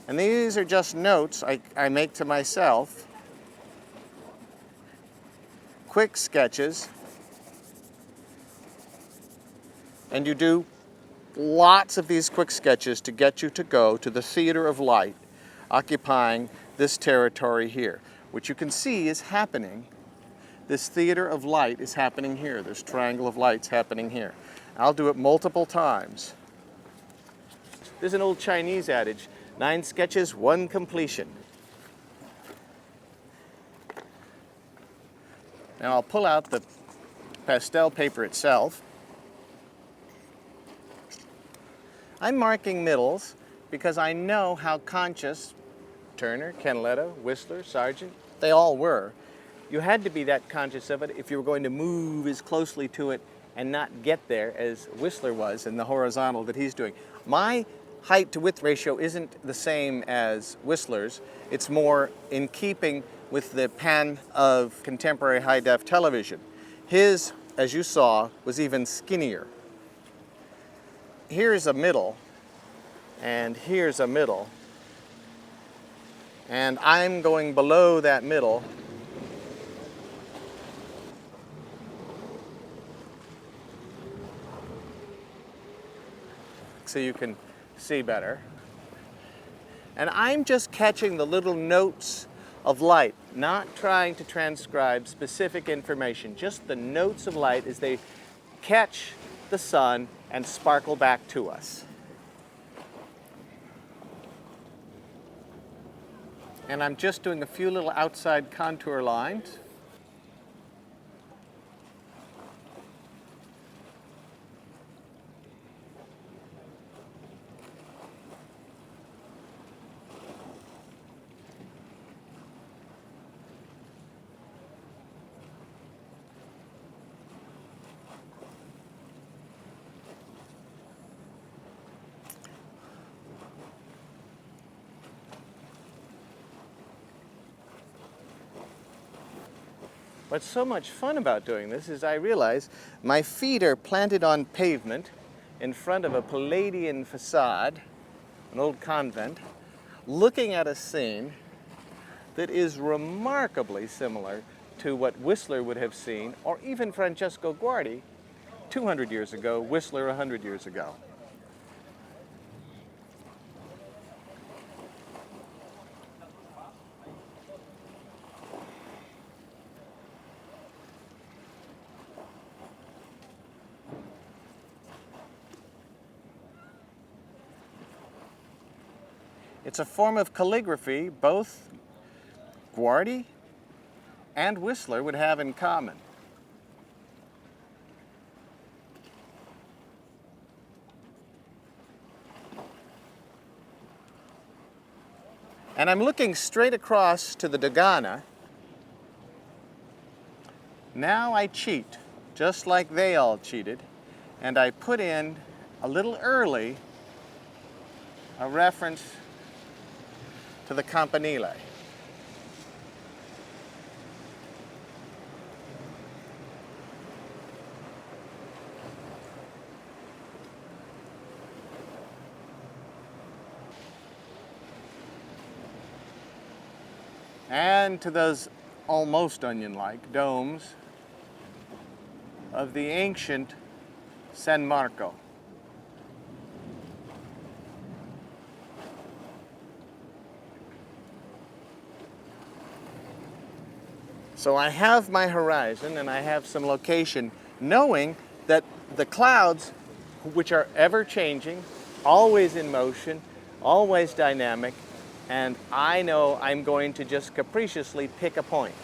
And these are just notes I make to myself, quick sketches, and you do lots of these quick sketches to get you to go to the theater of light occupying this territory here, which you can see is happening. This theater of light is happening here. This triangle of light's happening here. I'll do it multiple times. There's an old Chinese adage, 9 sketches, 1 completion. Now I'll pull out the pastel paper itself. I'm marking middles because I know how conscious Turner, Canaletto, Whistler, Sargent, they all were You had to be that conscious of it if you were going to move as closely to it and not get there as Whistler was in the horizontal that he's doing. My height to width ratio isn't the same as Whistler's. It's more in keeping with the pan of contemporary high-def television. His, as you saw, was even skinnier. Here's a middle, and here's a middle. And I'm going below that middle. So you can see better. And I'm just catching the little notes of light, not trying to transcribe specific information, just the notes of light as they catch the sun and sparkle back to us. And I'm just doing a few little outside contour lines. What's so much fun about doing this is I realize my feet are planted on pavement in front of a Palladian facade, an old convent, looking at a scene that is remarkably similar to what Whistler would have seen, or even Francesco Guardi 200 years ago, Whistler 100 years ago. It's a form of calligraphy both Guardi and Whistler would have in common. And I'm looking straight across to the Dogana. Now I cheat, just like they all cheated, and I put in a little early a reference to the Campanile. And to those almost onion-like domes of the ancient San Marco. So I have my horizon and I have some location, knowing that the clouds, which are ever changing, always in motion, always dynamic, and I know I'm going to just capriciously pick a point.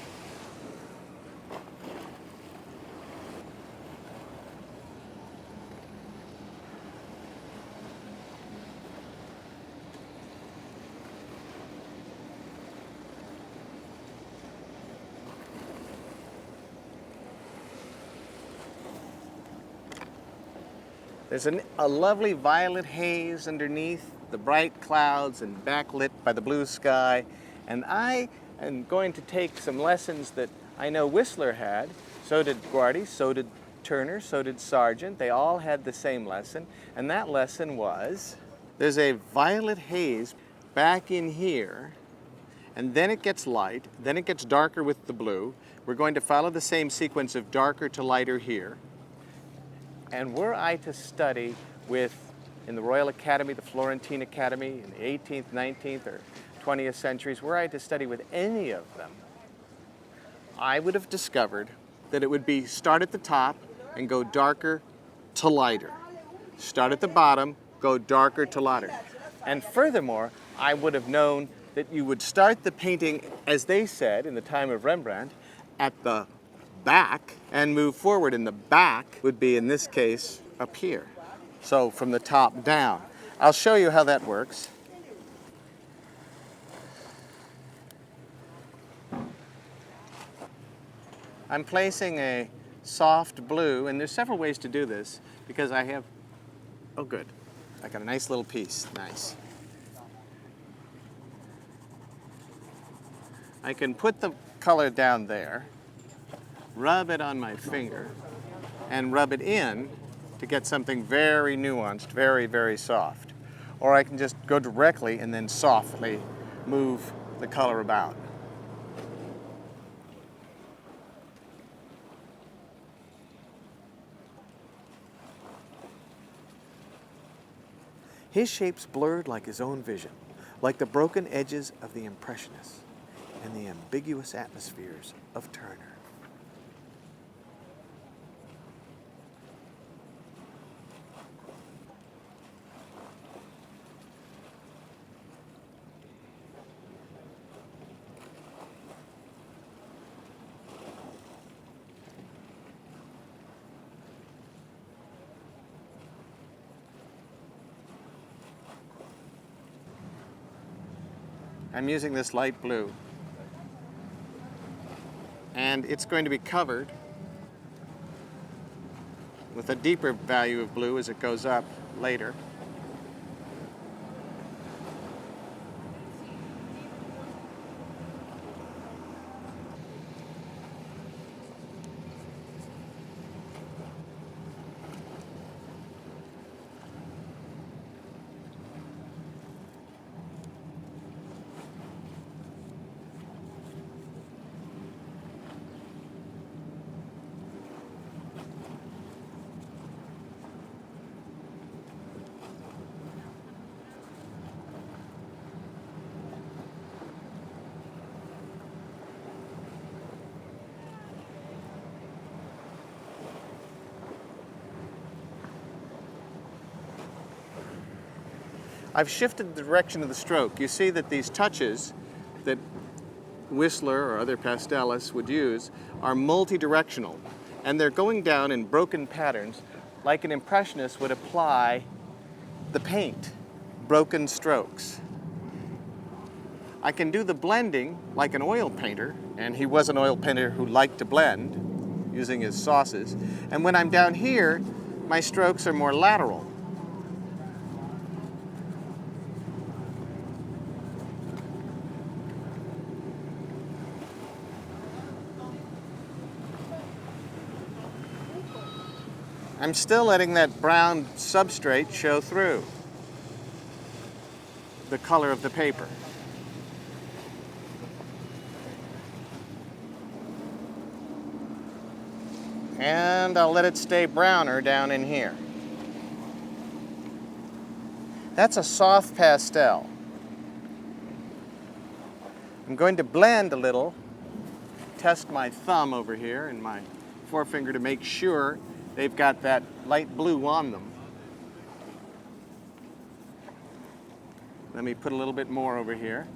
There's a lovely violet haze underneath the bright clouds and backlit by the blue sky. And I am going to take some lessons that I know Whistler had. So did Guardi, so did Turner, so did Sargent. They all had the same lesson. And that lesson was, there's a violet haze back in here, and then it gets light, then it gets darker with the blue. We're going to follow the same sequence of darker to lighter here. And were I to study in the Royal Academy, the Florentine Academy, in the 18th, 19th, or 20th centuries, were I to study with any of them, I would have discovered that it would be start at the top and go darker to lighter. Start at the bottom, go darker to lighter. And furthermore, I would have known that you would start the painting, as they said in the time of Rembrandt, at the back and move forward, and the back would be, in this case, up here. So from the top down. I'll show you how that works. I'm placing a soft blue, and there's several ways to do this because I have, oh good, I got a nice little piece, nice. I can put the color down there, rub it on my finger, and rub it in to get something very nuanced, very, very soft. Or I can just go directly and then softly move the color about. His shapes blurred like his own vision, like the broken edges of the Impressionists and the ambiguous atmospheres of Turner. I'm using this light blue, and it's going to be covered with a deeper value of blue as it goes up later. I've shifted the direction of the stroke. You see that these touches that Whistler or other pastelists would use are multi-directional, and they're going down in broken patterns like an impressionist would apply the paint, broken strokes. I can do the blending like an oil painter, and he was an oil painter who liked to blend using his sauces, and when I'm down here, my strokes are more lateral. I'm still letting that brown substrate show through the color of the paper. And I'll let it stay browner down in here. That's a soft pastel. I'm going to blend a little, test my thumb over here and my forefinger to make sure they've got that light blue on them. Let me put a little bit more over here.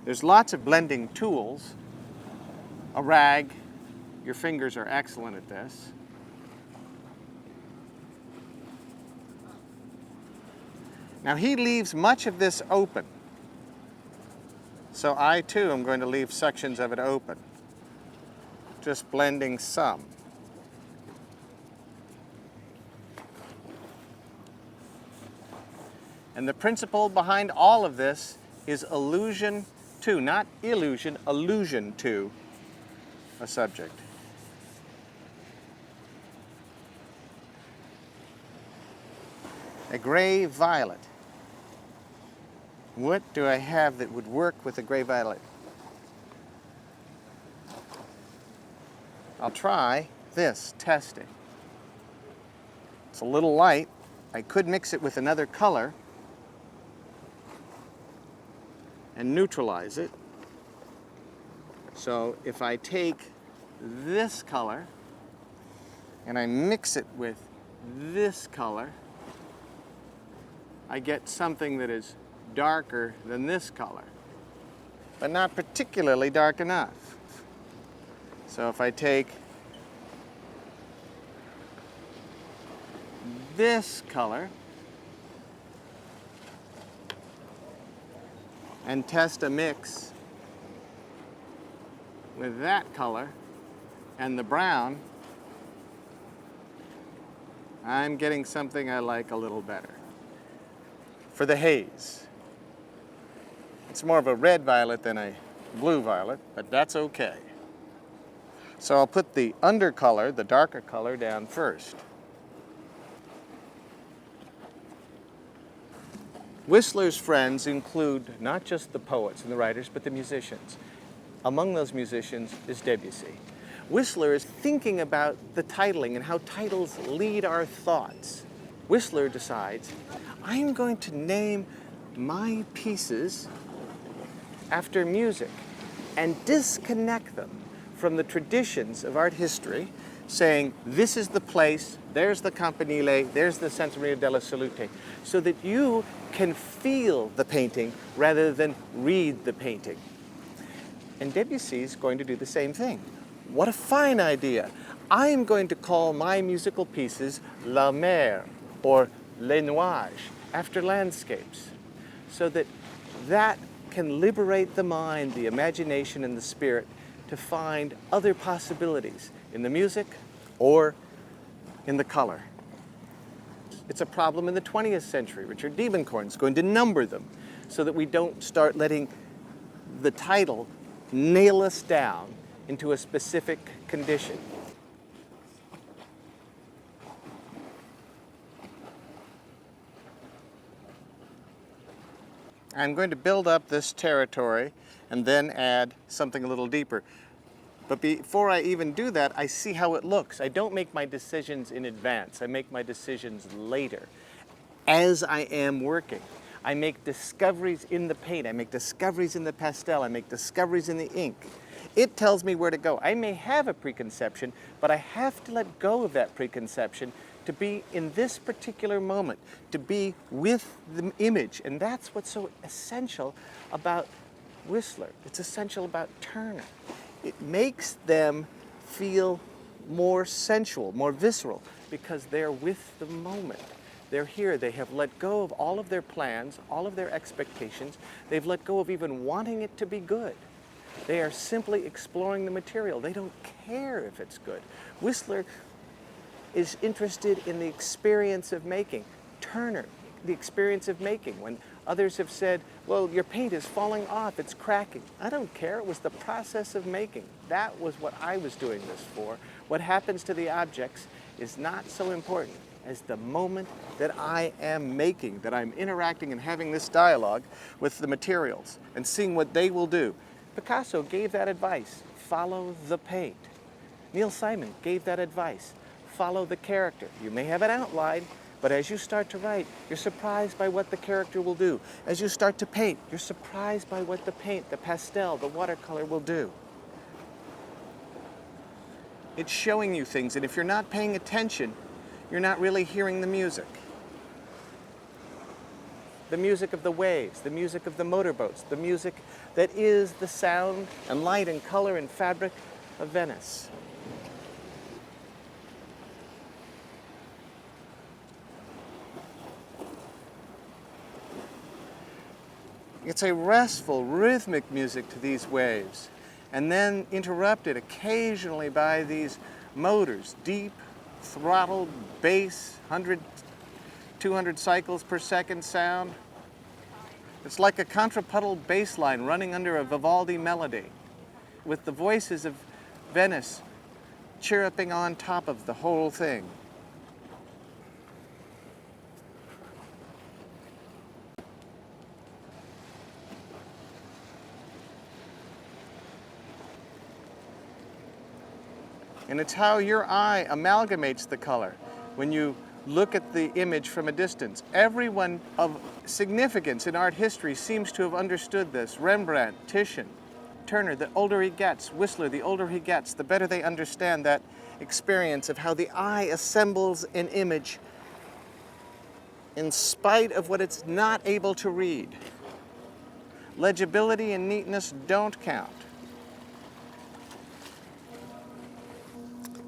There's lots of blending tools. A rag, your fingers are excellent at this. Now he leaves much of this open. So I too am going to leave sections of it open. Just blending some. And the principle behind all of this is allusion to, not illusion, allusion to a subject. A gray violet. What do I have that would work with a gray violet? I'll try this, testing. It's a little light. I could mix it with another color and neutralize it. So if I take this color and I mix it with this color, I get something that is darker than this color, but not particularly dark enough. So if I take this color and test a mix with that color and the brown, I'm getting something I like a little better. For the haze, it's more of a red violet than a blue violet, but that's okay. So I'll put the undercolor, the darker color, down first. Whistler's friends include not just the poets and the writers, but the musicians. Among those musicians is Debussy. Whistler is thinking about the titling and how titles lead our thoughts. Whistler decides, I'm going to name my pieces after music and disconnect them from the traditions of art history, saying, this is the place, there's the campanile, there's the Santa Maria della Salute, so that you can feel the painting rather than read the painting. And Debussy's going to do the same thing. What a fine idea. I am going to call my musical pieces La Mer or Les Nuages, after landscapes, so that that can liberate the mind, the imagination, and the spirit to find other possibilities in the music or in the color. It's a problem in the 20th century. Richard Diebenkorn is going to number them so that we don't start letting the title nail us down into a specific condition. I'm going to build up this territory and then add something a little deeper. But before I even do that, I see how it looks. I don't make my decisions in advance. I make my decisions later, as I am working. I make discoveries in the paint. I make discoveries in the pastel. I make discoveries in the ink. It tells me where to go. I may have a preconception, but I have to let go of that preconception to be in this particular moment, to be with the image. And that's what's so essential about Whistler. It's essential about Turner. It makes them feel more sensual, more visceral, because they're with the moment. They're here. They have let go of all of their plans, all of their expectations. They've let go of even wanting it to be good. They are simply exploring the material. They don't care if it's good. Whistler is interested in the experience of making. Turner, the experience of making. When others have said, well, your paint is falling off, it's cracking. I don't care. It was the process of making. That was what I was doing this for. What happens to the objects is not so important as the moment that I am making, that I'm interacting and having this dialogue with the materials and seeing what they will do. Picasso gave that advice, follow the paint. Neil Simon gave that advice, follow the character. You may have an outline, but as you start to write, you're surprised by what the character will do. As you start to paint, you're surprised by what the paint, the pastel, the watercolor will do. It's showing you things, and if you're not paying attention, you're not really hearing the music. The music of the waves, the music of the motorboats, the music that is the sound and light and color and fabric of Venice. It's a restful, rhythmic music to these waves, and then interrupted occasionally by these motors, deep, throttled, bass, 100, 200 cycles per second sound. It's like a contrapuntal bass line running under a Vivaldi melody, with the voices of Venice chirruping on top of the whole thing. And it's how your eye amalgamates the color when you look at the image from a distance. Everyone of significance in art history seems to have understood this. Rembrandt, Titian, Turner, the older he gets, Whistler, the older he gets, the better they understand that experience of how the eye assembles an image in spite of what it's not able to read. Legibility and neatness don't count.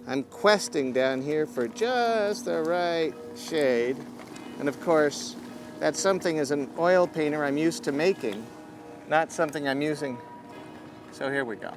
I'm questing down here for just the right shade. And of course, that's something as an oil painter I'm used to making, not something I'm using. So here we go.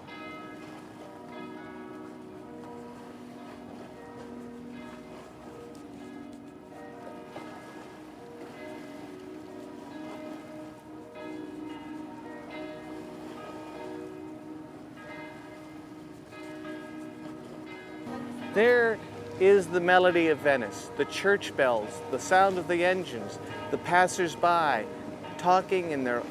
There is the melody of Venice, the church bells, the sound of the engines, the passers-by talking in their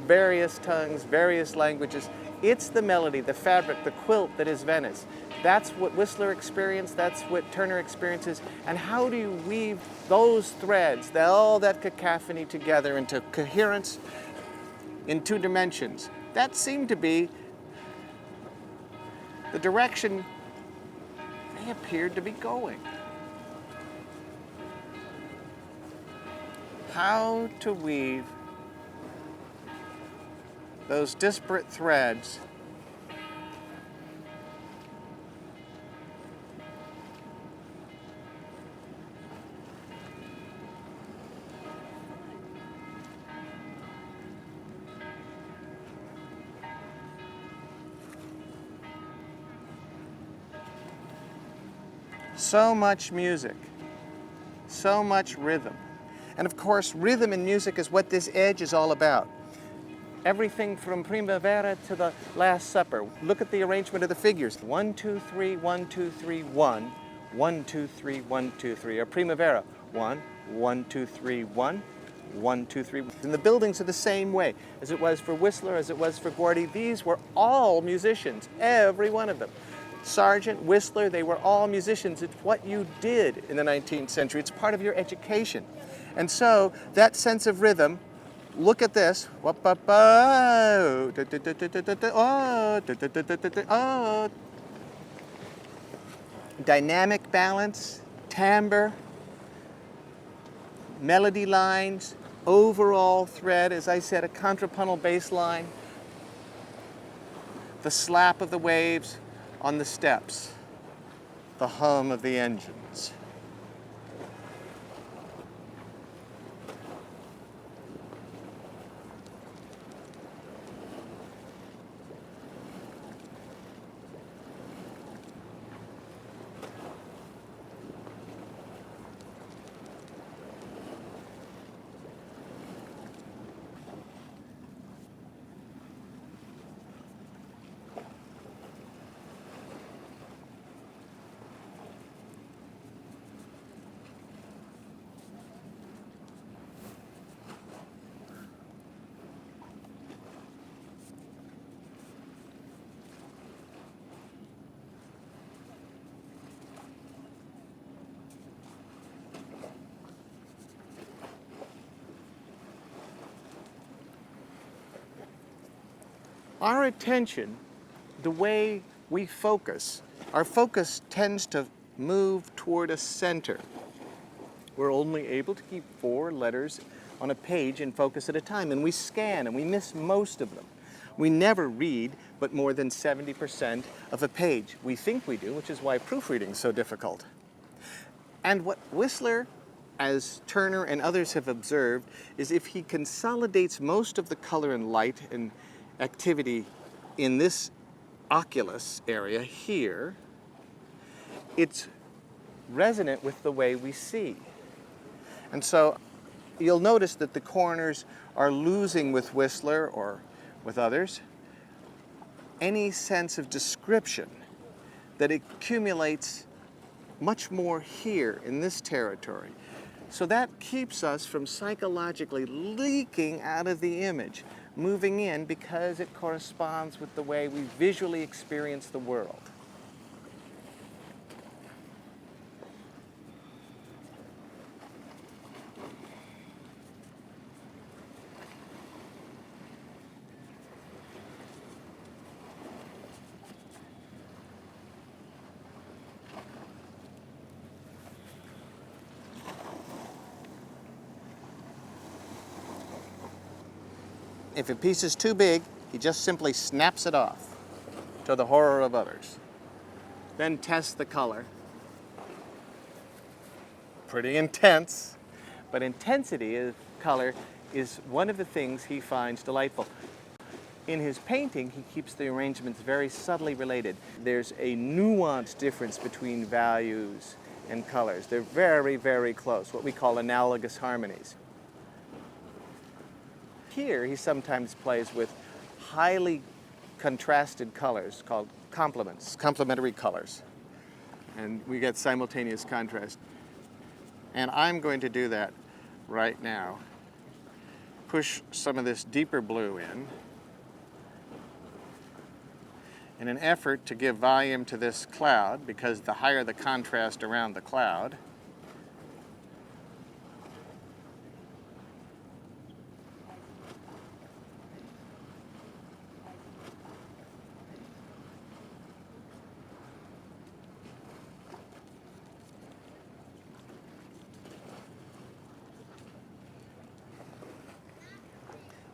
various tongues, various languages. It's the melody, the fabric, the quilt that is Venice. That's what Whistler experienced, that's what Turner experiences. And how do you weave those threads, all that cacophony together into coherence in two dimensions? That seemed to be the direction they appeared to be going. How to weave those disparate threads so much music, so much rhythm. And of course, rhythm in music is what this edge is all about. Everything from Primavera to the Last Supper. Look at the arrangement of the figures. 1, 2, 3, 1, 2, 3, 1. 1, 2, 3, 1, 2, 3. Or Primavera. 1, 1, 2, 3, 1. 1, 2, 3. And the buildings are the same way as it was for Whistler, as it was for Gordy. These were all musicians, every one of them. Sargent, Whistler, they were all musicians. It's what you did in the 19th century. It's part of your education. And so that sense of rhythm, look at this. Dynamic balance, timbre, melody lines, overall thread, as I said, a contrapuntal bass line, the slap of the waves on the steps, the hum of the engines. Our attention, the way we focus, our focus tends to move toward a center. We're only able to keep 4 letters on a page in focus at a time, and we scan and we miss most of them. We never read but more than 70% of a page. We think we do, which is why proofreading is so difficult. And what Whistler, as Turner and others have observed, is if he consolidates most of the color and light and activity in this oculus area here, it's resonant with the way we see. And so you'll notice that the corners are losing with Whistler or with others any sense of description that accumulates much more here in this territory. So that keeps us from psychologically leaking out of the image, moving in because it corresponds with the way we visually experience the world. If a piece is too big, he just simply snaps it off, to the horror of others. Then test the color. Pretty intense, but intensity of color is one of the things he finds delightful. In his painting, he keeps the arrangements very subtly related. There's a nuanced difference between values and colors. They're very, very close, what we call analogous harmonies. Here, he sometimes plays with highly contrasted colors called complements, complementary colors. and we get simultaneous contrast. And I'm going to do that right now. Push some of this deeper blue in an effort to give volume to this cloud, because the higher the contrast around the cloud,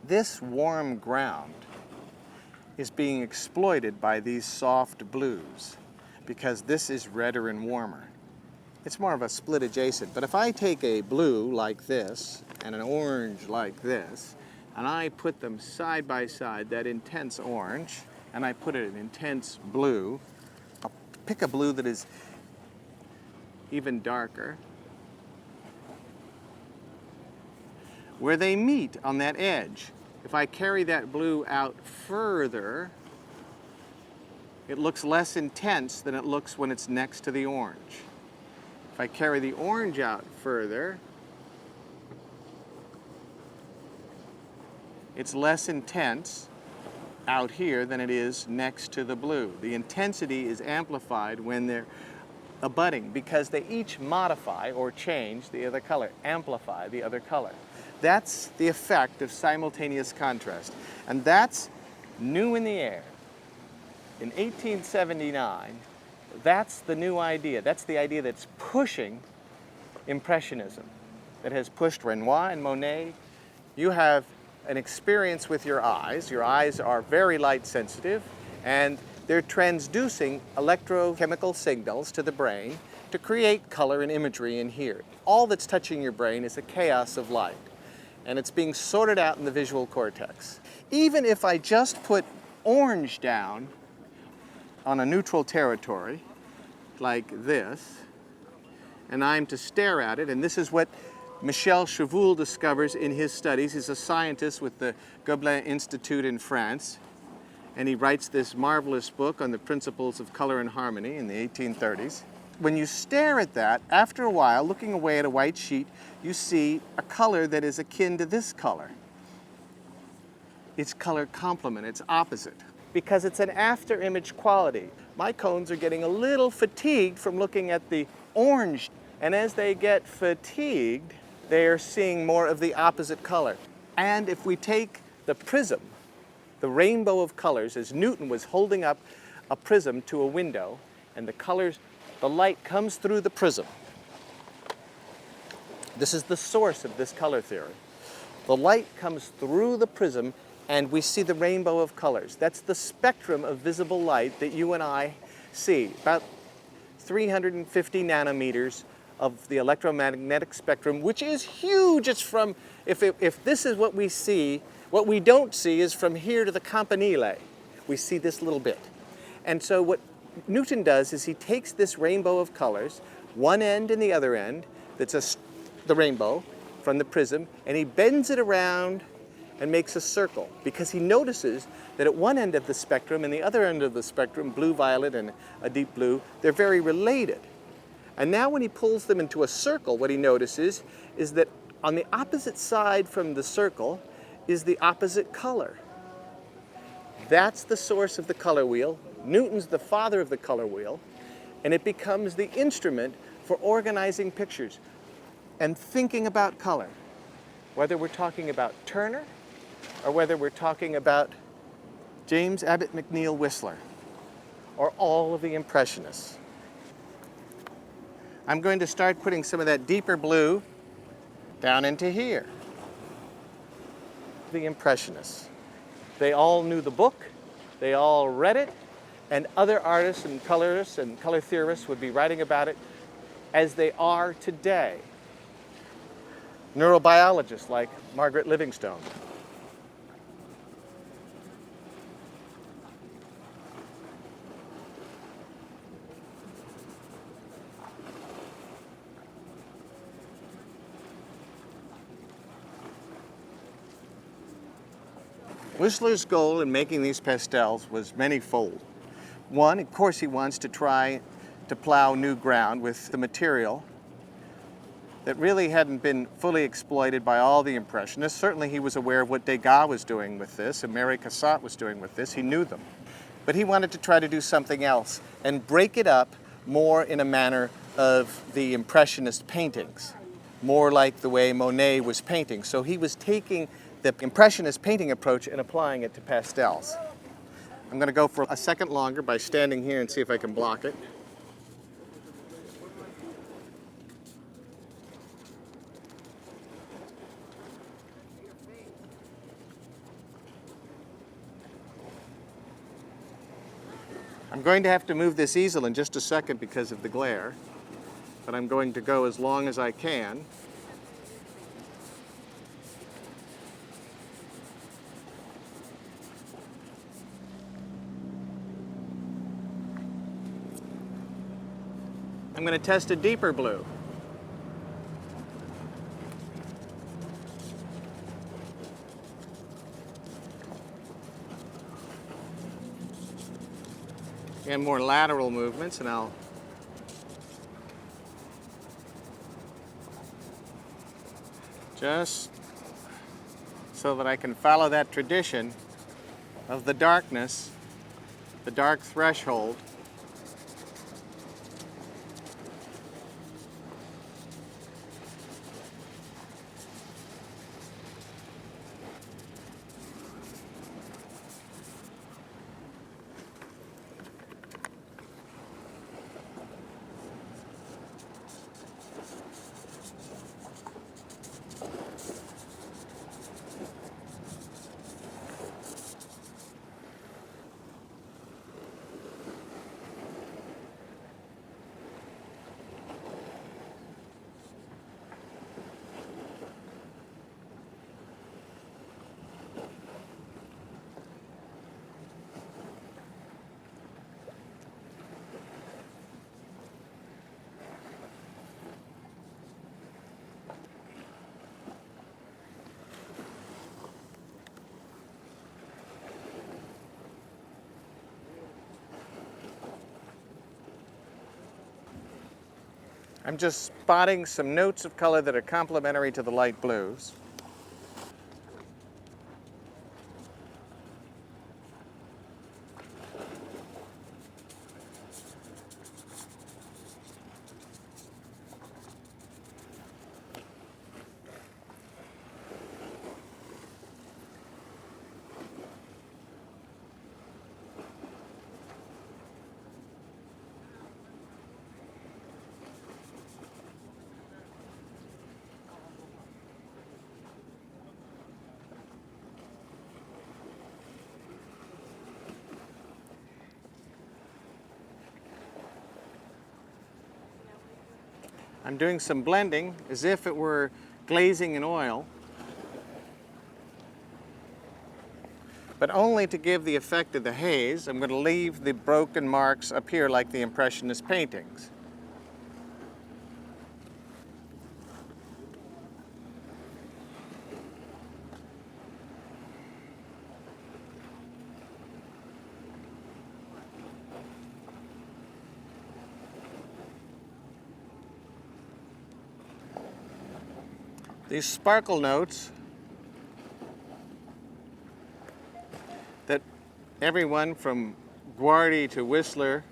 this warm ground is being exploited by these soft blues because this is redder and warmer. It's more of a split adjacent, but if I take a blue like this and an orange like this, and I put them side by side, that intense orange, and I put an intense blue, I'll pick a blue that is even darker, where they meet on that edge. If I carry that blue out further, it looks less intense than it looks when it's next to the orange. If I carry the orange out further, it's less intense out here than it is next to the blue. The intensity is amplified when they're abutting because they each modify or change the other color, amplify the other color. That's the effect of simultaneous contrast. And that's new in the air. In 1879, that's the new idea. That's the idea that's pushing Impressionism, that has pushed Renoir and Monet. You have an experience with your eyes. Your eyes are very light sensitive, and they're transducing electrochemical signals to the brain to create color and imagery in here. All that's touching your brain is a chaos of light, and it's being sorted out in the visual cortex. Even if I just put orange down on a neutral territory, like this, and I'm to stare at it, and this is what Michel Chevreul discovers in his studies. He's a scientist with the Gobelin Institute in France, and he writes this marvelous book on the principles of color and harmony in the 1830s. When you stare at that, after a while, looking away at a white sheet, you see a color that is akin to this color. It's color complement, it's opposite, because it's an after image quality. My cones are getting a little fatigued from looking at the orange, and as they get fatigued, they are seeing more of the opposite color. And if we take the prism, the rainbow of colors, as Newton was holding up a prism to a window, and the colors, the light comes through the prism. This is the source of this color theory. The light comes through the prism, and we see the rainbow of colors. That's the spectrum of visible light that you and I see. About 350 nanometers of the electromagnetic spectrum, which is huge. It's from, if this is what we see, what we don't see is from here to the Campanile. We see this little bit. And so what Newton does is he takes this rainbow of colors, one end and the other end, that's the rainbow from the prism, and he bends it around and makes a circle, because he notices that at one end of the spectrum and the other end of the spectrum, blue, violet, and a deep blue, they're very related. And now when he pulls them into a circle, what he notices is that on the opposite side from the circle is the opposite color. That's the source of the color wheel. Newton's the father of the color wheel, and it becomes the instrument for organizing pictures and thinking about color, whether we're talking about Turner or whether we're talking about James Abbott McNeill Whistler or all of the Impressionists. I'm going to start putting some of that deeper blue down into here. The Impressionists. They all knew the book, they all read it, and other artists and colorists and color theorists would be writing about it as they are today. Neurobiologists like Margaret Livingstone. Whistler's goal in making these pastels was manyfold. One, of course, he wants to try to to plow new ground with the material that really hadn't been fully exploited by all the Impressionists. Certainly he was aware of what Degas was doing with this, and Mary Cassatt was doing with this. He knew them. But he wanted to try to do something else and break it up more in a manner of the Impressionist paintings, more like the way Monet was painting. So he was taking the Impressionist painting approach and applying it to pastels. I'm going to go for a second longer by standing here and see if I can block it. I'm going to have to move this easel in just a second because of the glare, but I'm going to go as long as I can. I'm going to test a deeper blue. And more lateral movements, and I'll just so that I can follow that tradition of the darkness, the dark threshold. I'm just spotting some notes of color that are complementary to the light blues. I'm doing some blending as if it were glazing in oil, but only to give the effect of the haze. I'm going to leave the broken marks up here like the Impressionist paintings. These sparkle notes that everyone from Guardi to Whistler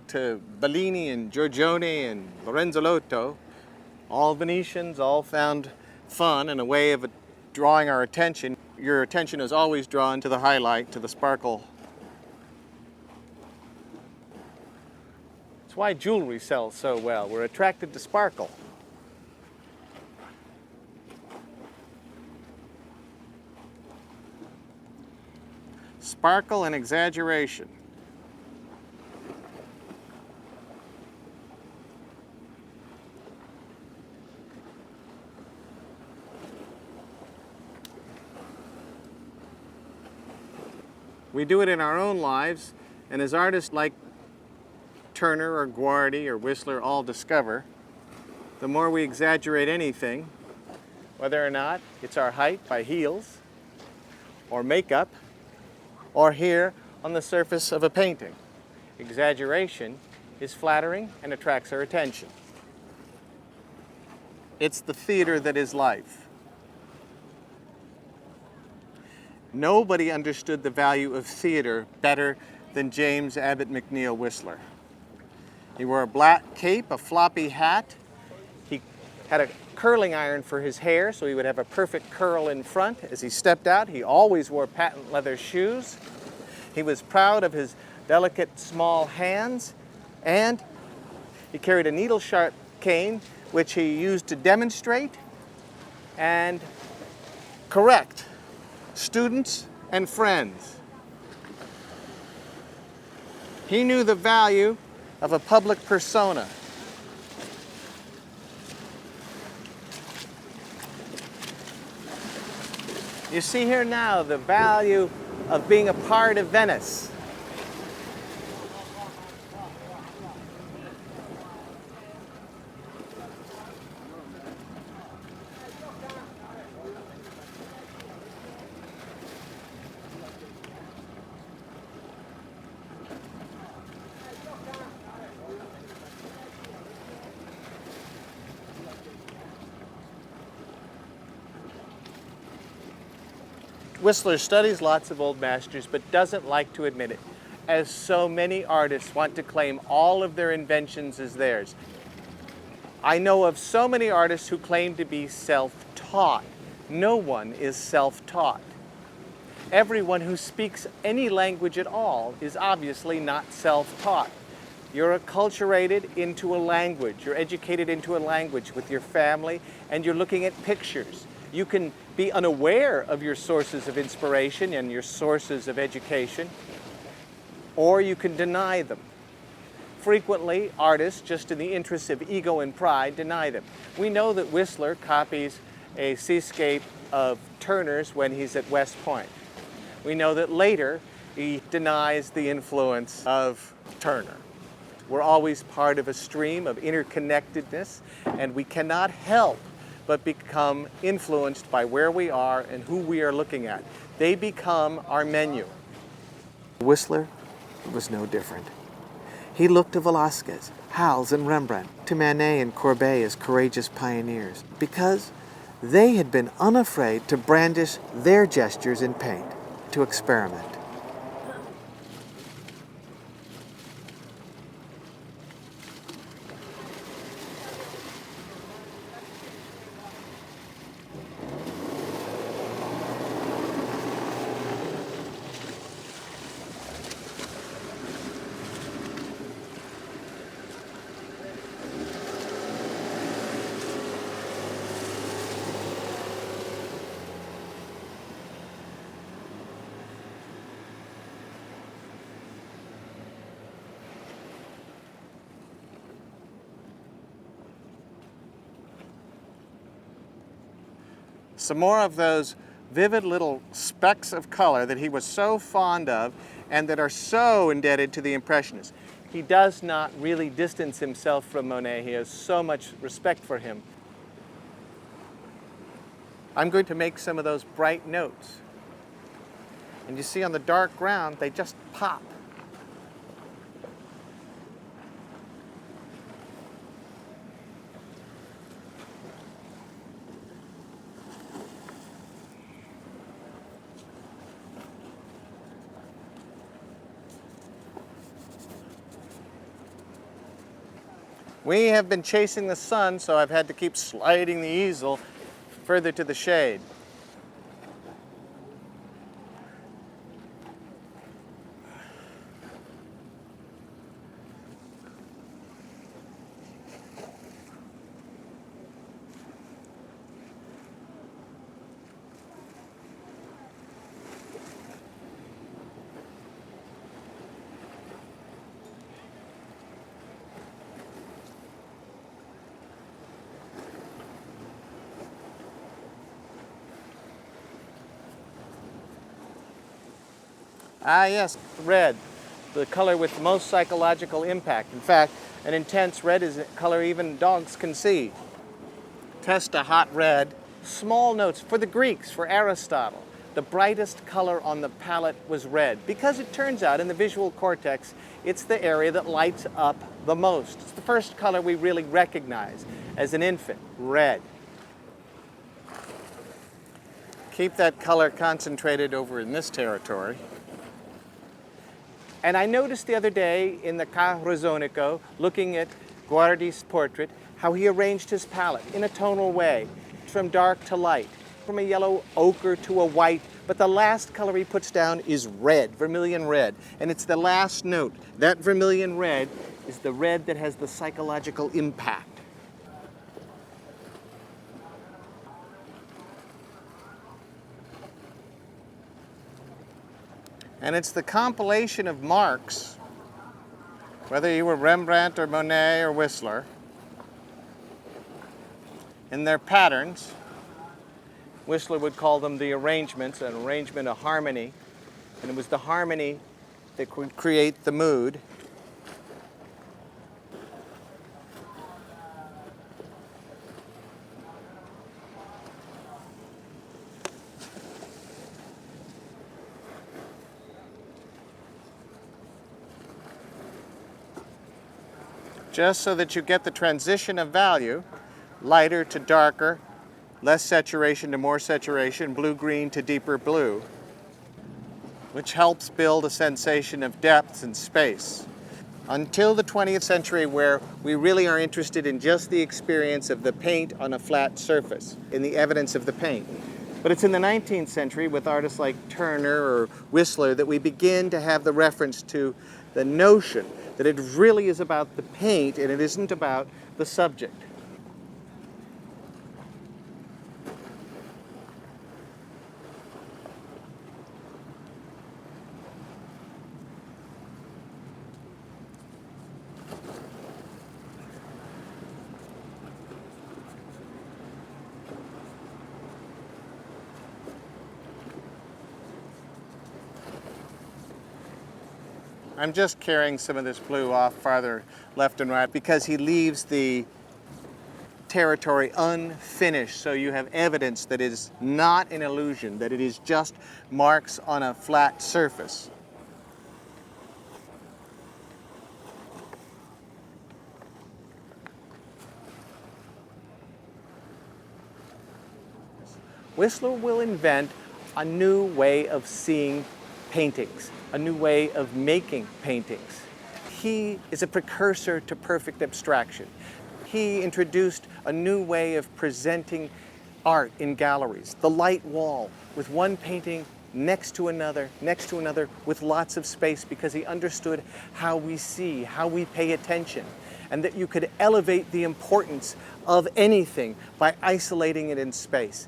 to Bellini and Giorgione and Lorenzo Lotto, all Venetians, all found fun and a way of drawing our attention. Your attention is always drawn to the highlight, to the sparkle. It's why jewelry sells so well. We're attracted to sparkle. Sparkle and exaggeration. We do it in our own lives, and as artists like Turner or Guardi or Whistler all discover, the more we exaggerate anything, whether or not it's our height by heels, or makeup, or here on the surface of a painting. Exaggeration is flattering and attracts our attention. It's the theater that is life. Nobody understood the value of theater better than James Abbott McNeill Whistler. He wore a black cape, a floppy hat. He had a curling iron for his hair, so he would have a perfect curl in front. As he stepped out, he always wore patent leather shoes. He was proud of his delicate, small hands, and he carried a needle-sharp cane, which he used to demonstrate and correct students and friends. He knew the value of a public persona. You see here now the value of being a part of Venice. Whistler studies lots of old masters, but doesn't like to admit it, as so many artists want to claim all of their inventions as theirs. I know of so many artists who claim to be self-taught. No one is self-taught. Everyone who speaks any language at all is obviously not self-taught. You're acculturated into a language. You're educated into a language with your family, and you're looking at pictures. You can be unaware of your sources of inspiration and your sources of education, or you can deny them. Frequently, artists, just in the interests of ego and pride, deny them. We know that Whistler copies a seascape of Turner's when he's at West Point. We know that later he denies the influence of Turner. We're always part of a stream of interconnectedness, and we cannot help but become influenced by where we are and who we are looking at. They become our menu. Whistler was no different. He looked to Velázquez, Hals, and Rembrandt, to Manet and Courbet as courageous pioneers, because they had been unafraid to brandish their gestures in paint, to experiment. Some more of those vivid little specks of color that he was so fond of and that are so indebted to the Impressionists. He does not really distance himself from Monet. He has so much respect for him. I'm going to make some of those bright notes. And you see on the dark ground, they just pop. We have been chasing the sun, so I've had to keep sliding the easel further to the shade. Ah yes, red, the color with most psychological impact. In fact, an intense red is a color even dogs can see. Test a hot red. Small notes for the Greeks, for Aristotle. the brightest color on the palette was red, because it turns out in the visual cortex, it's the area that lights up the most. It's the first color we really recognize as an infant, red. Keep that color concentrated over in this territory. And I noticed the other day in the Carrozonico, looking at Guardi's portrait, how he arranged his palette in a tonal way, from dark to light, from a yellow ochre to a white, but the last color he puts down is red, vermilion red, and it's the last note. That vermilion red is the red that has the psychological impact. And it's the compilation of marks, whether you were Rembrandt or Monet or Whistler, in their patterns. Whistler would call them the arrangements, an arrangement, a harmony, and it was the harmony that would create the mood. Just so that you get the transition of value, lighter to darker, less saturation to more saturation, blue-green to deeper blue, which helps build a sensation of depth and space. Until the 20th century, where we really are interested in just the experience of the paint on a flat surface, in the evidence of the paint. But it's in the 19th century, with artists like Turner or Whistler, that we begin to have the reference to the notion that it really is about the paint and it isn't about the subject. I'm just carrying some of this blue off farther left and right because he leaves the territory unfinished, so you have evidence that it is not an illusion, that it is just marks on a flat surface. Whistler will invent a new way of seeing paintings, a new way of making paintings. He is a precursor to perfect abstraction. He introduced a new way of presenting art in galleries, the light wall, with one painting next to another, with lots of space, because he understood how we see, how we pay attention, and that you could elevate the importance of anything by isolating it in space.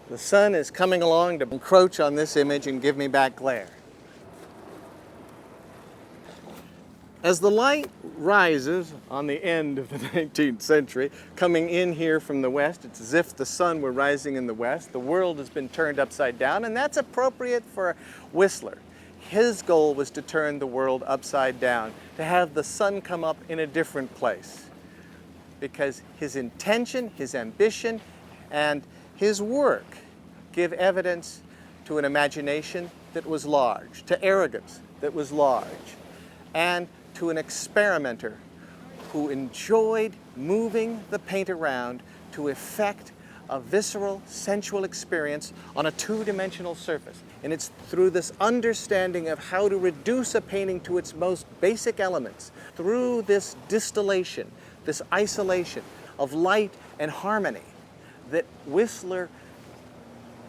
The sun is coming along to encroach on this image and give me back glare. As the light rises on the end of the 19th century, coming in here from the west, it's as if the sun were rising in the west. The world has been turned upside down, and that's appropriate for Whistler. His goal was to turn the world upside down, to have the sun come up in a different place. Because his intention, his ambition, and his work give evidence to an imagination that was large, to arrogance that was large, and to an experimenter who enjoyed moving the paint around to effect a visceral, sensual experience on a two-dimensional surface. And it's through this understanding of how to reduce a painting to its most basic elements, through this distillation, this isolation of light and harmony, that Whistler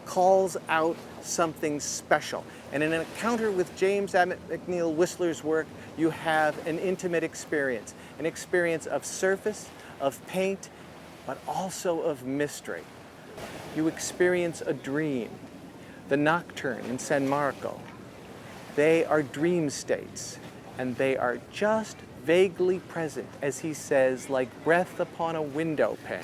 calls out something special. And in an encounter with James Abbott McNeill Whistler's work, you have an intimate experience, an experience of surface, of paint, but also of mystery. You experience a dream. The Nocturne in San Marco, they are dream states, and they are just vaguely present, as he says, like breath upon a window pane.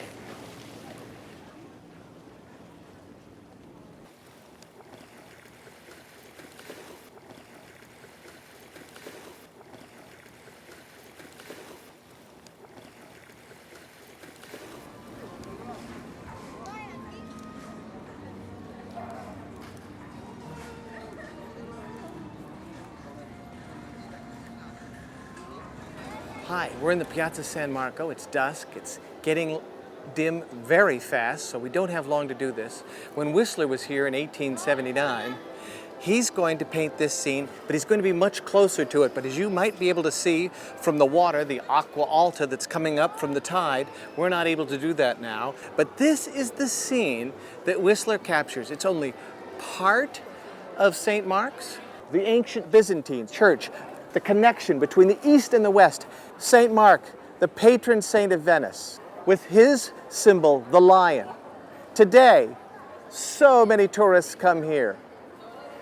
Hi, we're in the Piazza San Marco. It's dusk. It's getting dim very fast, so we don't have long to do this. When Whistler was here in 1879, he's going to paint this scene, but he's going to be much closer to it. But as you might be able to see from the water, the aqua alta that's coming up from the tide, we're not able to do that now. But this is the scene that Whistler captures. It's only part of St. Mark's, the ancient Byzantine church, the connection between the East and the West. St. Mark, the patron saint of Venice, with his symbol, the lion. Today, so many tourists come here.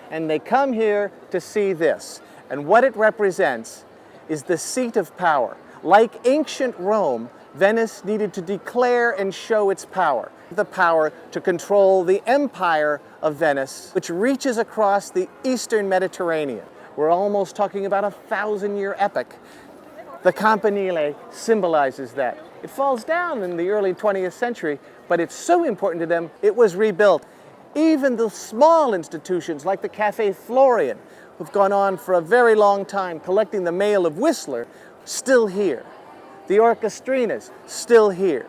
And they come here to see this. And what it represents is the seat of power. Like ancient Rome, Venice needed to declare and show its power. The power to control the empire of Venice, which reaches across the eastern Mediterranean. We're almost talking about a 1,000-year epic. The campanile symbolizes that. It falls down in the early 20th century, but it's so important to them, it was rebuilt. Even the small institutions like the Café Florian, who've gone on for a very long time collecting the mail of Whistler, still here. The Orchestrinas, still here.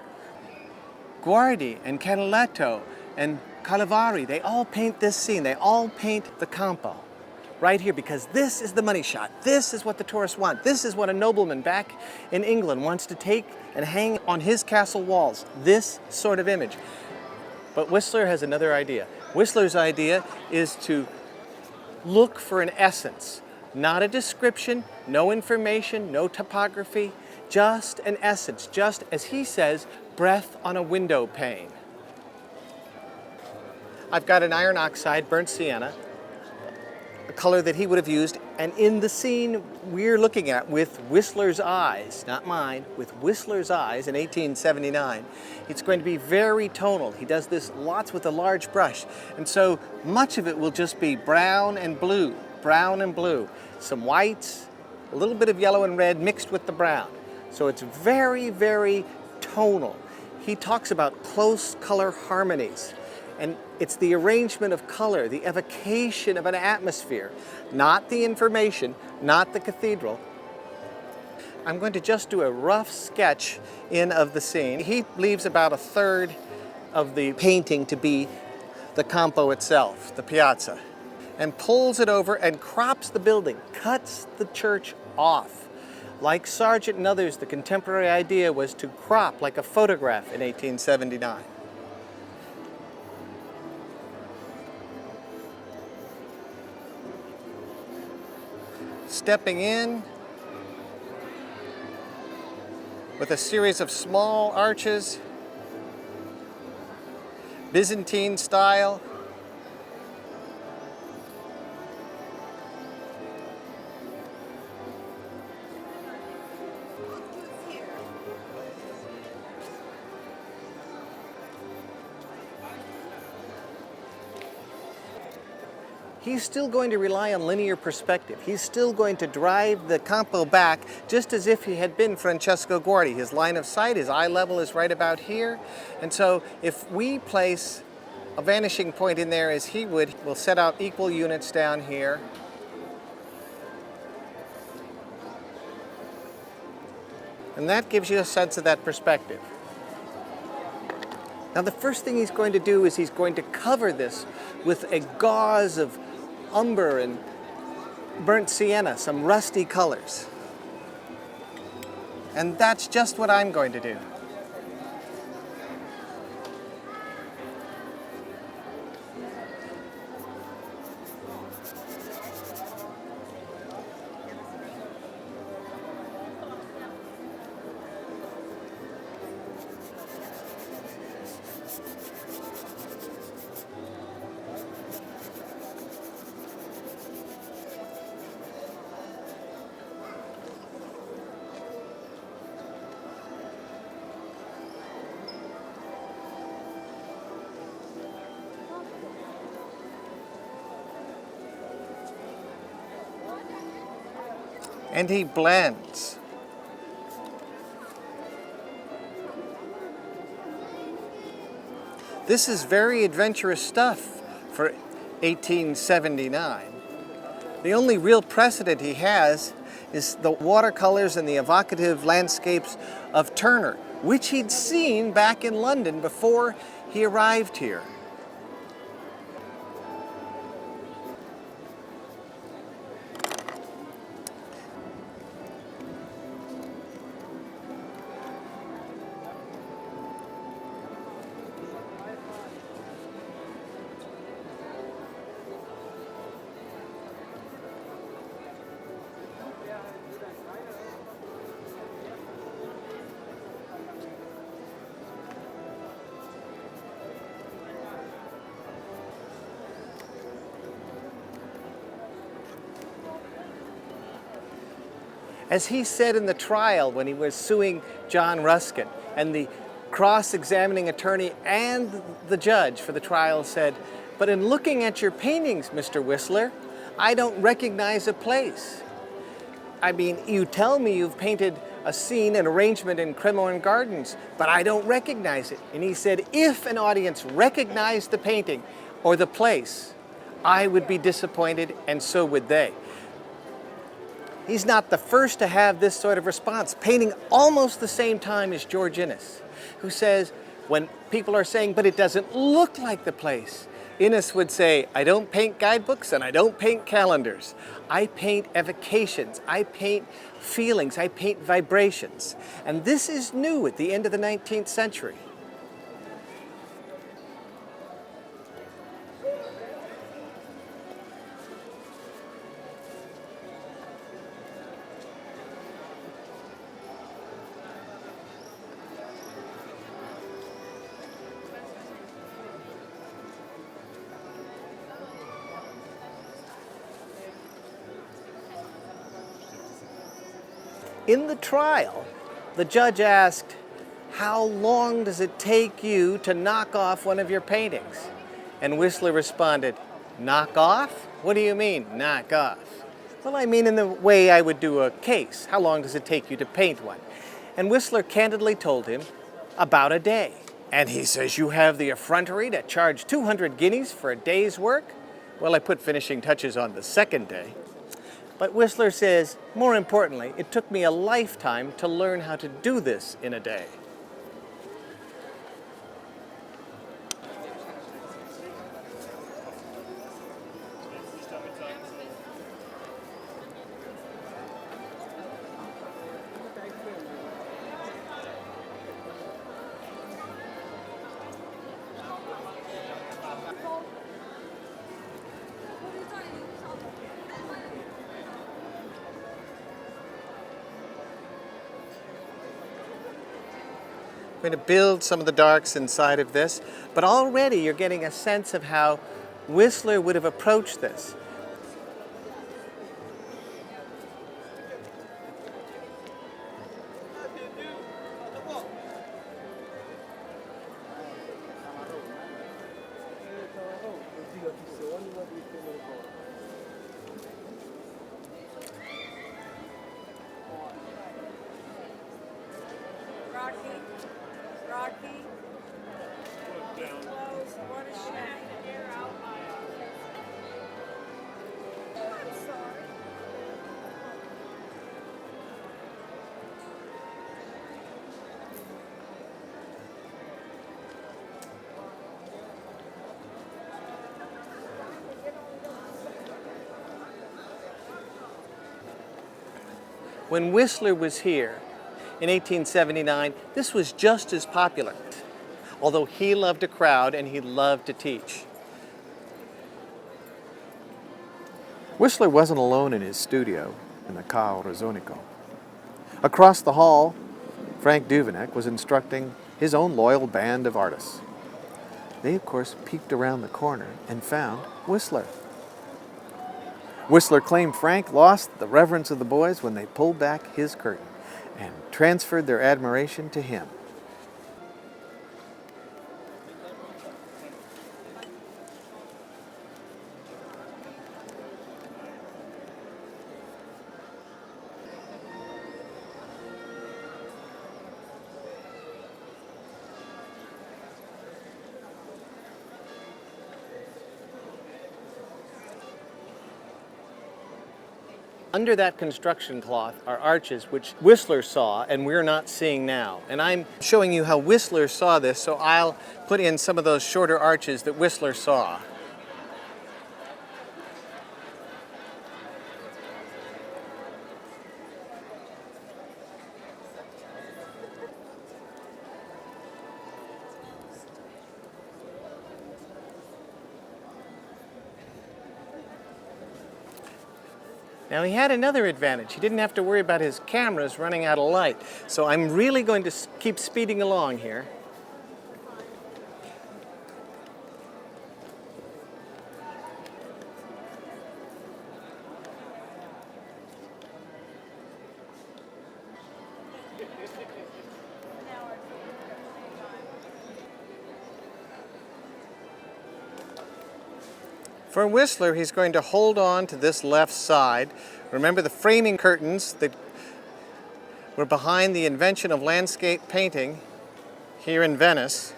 Guardi and Canaletto and Calavari, they all paint this scene. They all paint the Campo right here because this is the money shot. This is what the tourists want. This is what a nobleman back in England wants to take and hang on his castle walls. This sort of image. But Whistler has another idea. Whistler's idea is to look for an essence, not a description, no information, no topography, just an essence, just, as he says, breath on a window pane. I've got an iron oxide, burnt sienna, a color that he would have used, and in the scene we're looking at with Whistler's eyes, not mine, with Whistler's eyes in 1879, it's going to be very tonal. He does this lots with a large brush, and so much of it will just be brown and blue, some whites, a little bit of yellow and red mixed with the brown. So it's very, very tonal. He talks about close color harmonies. And it's the arrangement of color, the evocation of an atmosphere, not the information, not the cathedral. I'm going to just do a rough sketch of the scene. He leaves about 1/3 of the painting to be the Campo itself, the piazza, and pulls it over and crops the building, cuts the church off. Like Sargent and others, the contemporary idea was to crop like a photograph in 1879. Stepping in with a series of small arches, Byzantine style. He's still going to rely on linear perspective. He's still going to drive the Campo back just as if he had been Francesco Guardi. His line of sight, his eye level is right about here. And so if we place a vanishing point in there as he would, we'll set out equal units down here. And that gives you a sense of that perspective. Now the first thing he's going to do is he's going to cover this with a gauze of umber and burnt sienna, some rusty colors. And that's just what I'm going to do. And he blends. This is very adventurous stuff for 1879. The only real precedent he has is the watercolors and the evocative landscapes of Turner, which he'd seen back in London before he arrived here. As he said in the trial when he was suing John Ruskin, and the cross-examining attorney and the judge for the trial said, "But in looking at your paintings, Mr. Whistler, I don't recognize a place. I mean, you tell me you've painted a scene, an arrangement in Cremorne Gardens, but I don't recognize it." And he said, if an audience recognized the painting or the place, I would be disappointed, and so would they. He's not the first to have this sort of response, painting almost the same time as George Inness, who says, when people are saying, but it doesn't look like the place, Inness would say, I don't paint guidebooks and I don't paint calendars. I paint evocations, I paint feelings, I paint vibrations. And this is new at the end of the 19th century. In the trial, the judge asked, how long does it take you to knock off one of your paintings? And Whistler responded, knock off? What do you mean, knock off? Well, I mean in the way I would do a case. How long does it take you to paint one? And Whistler candidly told him, about a day. And he says, you have the effrontery to charge 200 guineas for a day's work? Well, I put finishing touches on the second day. But Whistler says, more importantly, it took me a lifetime to learn how to do this in a day. I'm going to build some of the darks inside of this, but already you're getting a sense of how Whistler would have approached this. When Whistler was here in 1879, this was just as popular, although he loved a crowd and he loved to teach. Whistler wasn't alone in his studio in the Cao Rezonico. Across the hall, Frank Duveneck was instructing his own loyal band of artists. They, of course, peeked around the corner and found Whistler. Whistler claimed Frank lost the reverence of the boys when they pulled back his curtain and transferred their admiration to him. Under that construction cloth are arches which Whistler saw and we're not seeing now. And I'm showing you how Whistler saw this, so I'll put in some of those shorter arches that Whistler saw. Now he had another advantage. He didn't have to worry about his cameras running out of light. So I'm really going to keep speeding along here. For Whistler, he's going to hold on to this left side. Remember the framing curtains that were behind the invention of landscape painting here in Venice.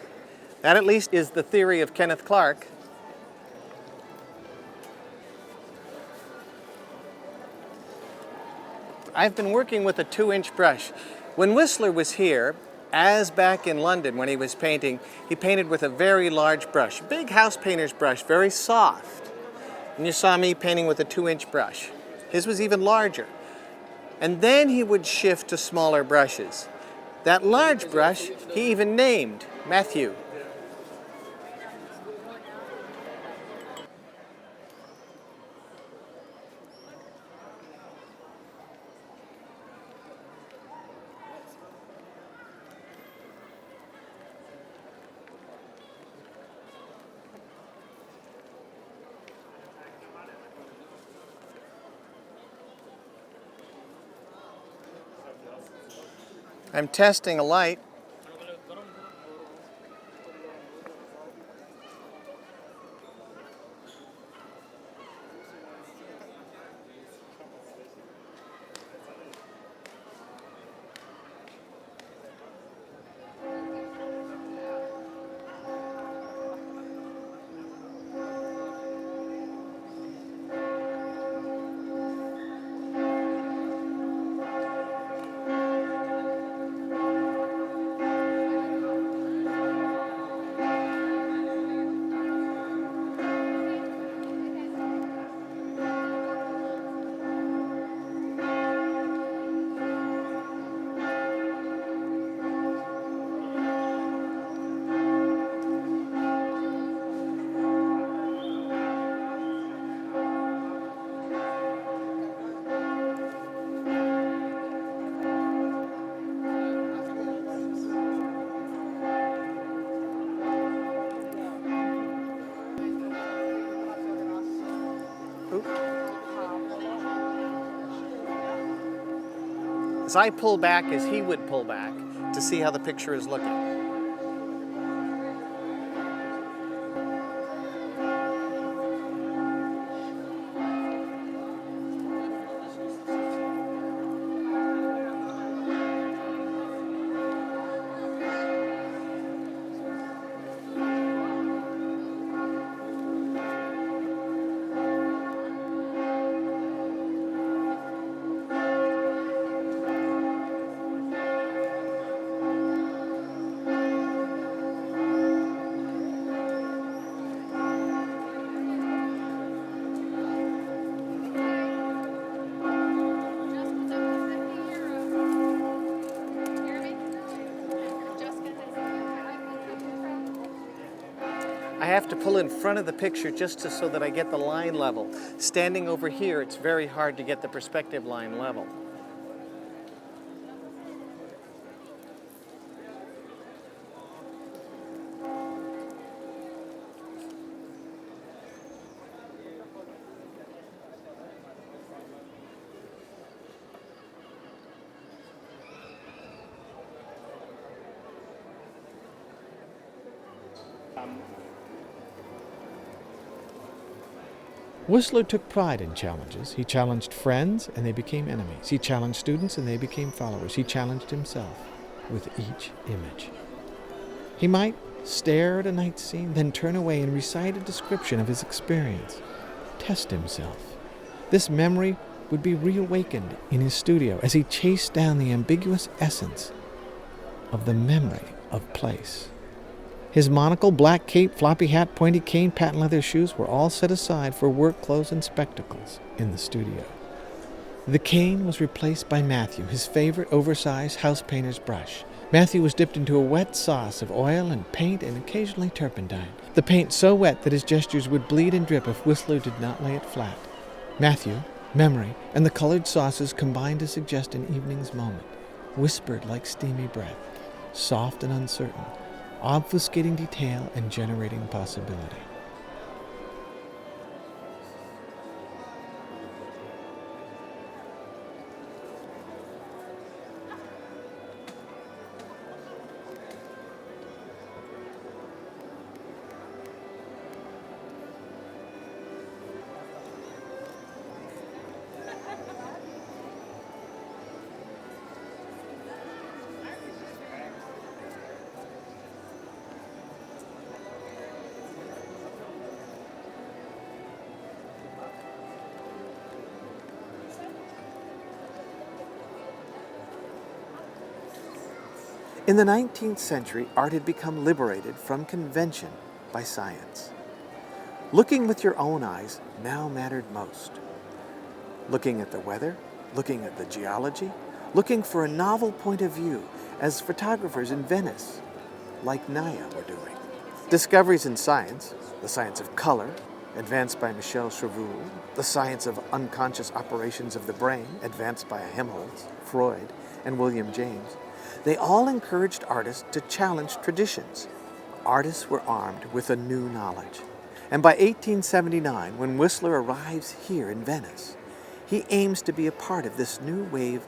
That at least is the theory of Kenneth Clark. I've been working with a 2-inch brush. When Whistler was here, as back in London when he was painting, he painted with a very large brush, big house painter's brush, very soft. And you saw me painting with a 2-inch brush. His was even larger. And then he would shift to smaller brushes. That large brush he even named Matthew. I'm testing a light. As I pull back as he would pull back to see how the picture is looking. I have to pull in front of the picture just so that I get the line level. Standing over here, it's very hard to get the perspective line level. Whistler took pride in challenges. He challenged friends, and they became enemies. He challenged students, and they became followers. He challenged himself with each image. He might stare at a night scene, then turn away and recite a description of his experience. Test himself. This memory would be reawakened in his studio as he chased down the ambiguous essence of the memory of place. His monocle, black cape, floppy hat, pointy cane, patent leather shoes were all set aside for work clothes and spectacles in the studio. The cane was replaced by Matthew, his favorite oversized house painter's brush. Matthew was dipped into a wet sauce of oil and paint and occasionally turpentine. The paint so wet that his gestures would bleed and drip if Whistler did not lay it flat. Matthew, memory, and the colored sauces combined to suggest an evening's moment, whispered like steamy breath, soft and uncertain, obfuscating detail and generating possibility. In the 19th century, art had become liberated from convention by science. Looking with your own eyes now mattered most. Looking at the weather, looking at the geology, looking for a novel point of view, as photographers in Venice, like Naya, were doing. Discoveries in science, the science of color, advanced by Michel Chevreul, the science of unconscious operations of the brain, advanced by Helmholtz, Freud, and William James, they all encouraged artists to challenge traditions. Artists were armed with a new knowledge. And by 1879, when Whistler arrives here in Venice, he aims to be a part of this new wave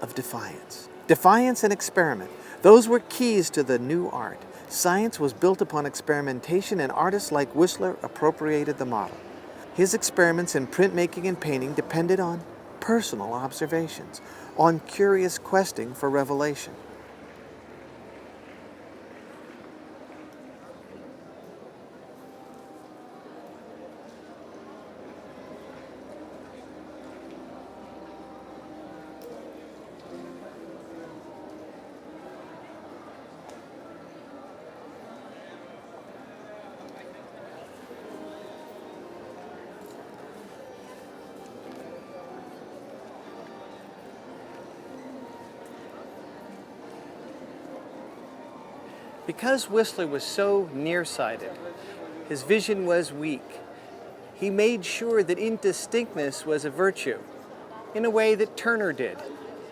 of defiance. Defiance and experiment, those were keys to the new art. Science was built upon experimentation, and artists like Whistler appropriated the model. His experiments in printmaking and painting depended on personal observations, on curious questing for revelation. Because Whistler was so nearsighted, his vision was weak. He made sure that indistinctness was a virtue, in a way that Turner did.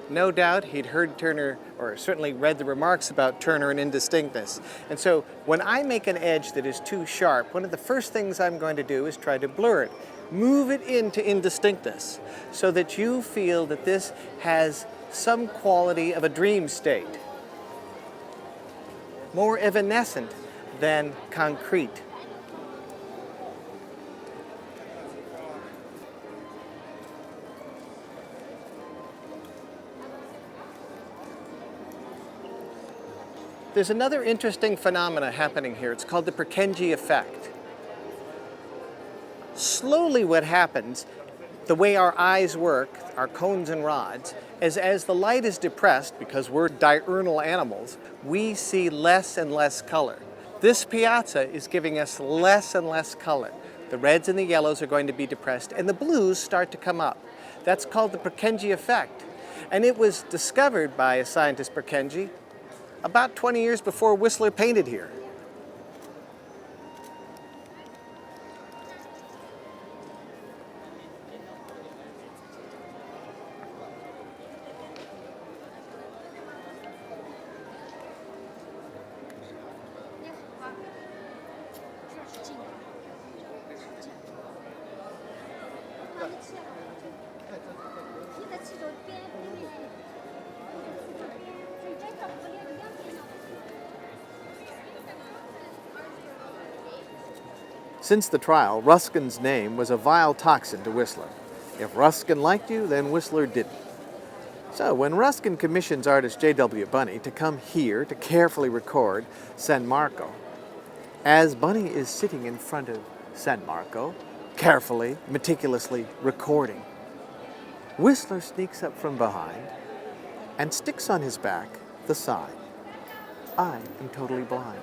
No doubt he'd heard Turner, or certainly read the remarks about Turner and indistinctness. And so when I make an edge that is too sharp, one of the first things I'm going to do is try to blur it, move it into indistinctness, so that you feel that this has some quality of a dream state, more evanescent than concrete. There's another interesting phenomena happening here. It's called the Purkinje effect. Slowly what happens, the way our eyes work, our cones and rods, is as the light is depressed, because we're diurnal animals, we see less and less color. This piazza is giving us less and less color. The reds and the yellows are going to be depressed, and the blues start to come up. That's called the Purkinje effect. And it was discovered by a scientist, Purkinje, about 20 years before Whistler painted here. Since the trial, Ruskin's name was a vile toxin to Whistler. If Ruskin liked you, then Whistler didn't. So when Ruskin commissions artist J.W. Bunny to come here to carefully record San Marco, as Bunny is sitting in front of San Marco, carefully, meticulously recording, Whistler sneaks up from behind and sticks on his back the sign, "I am totally blind."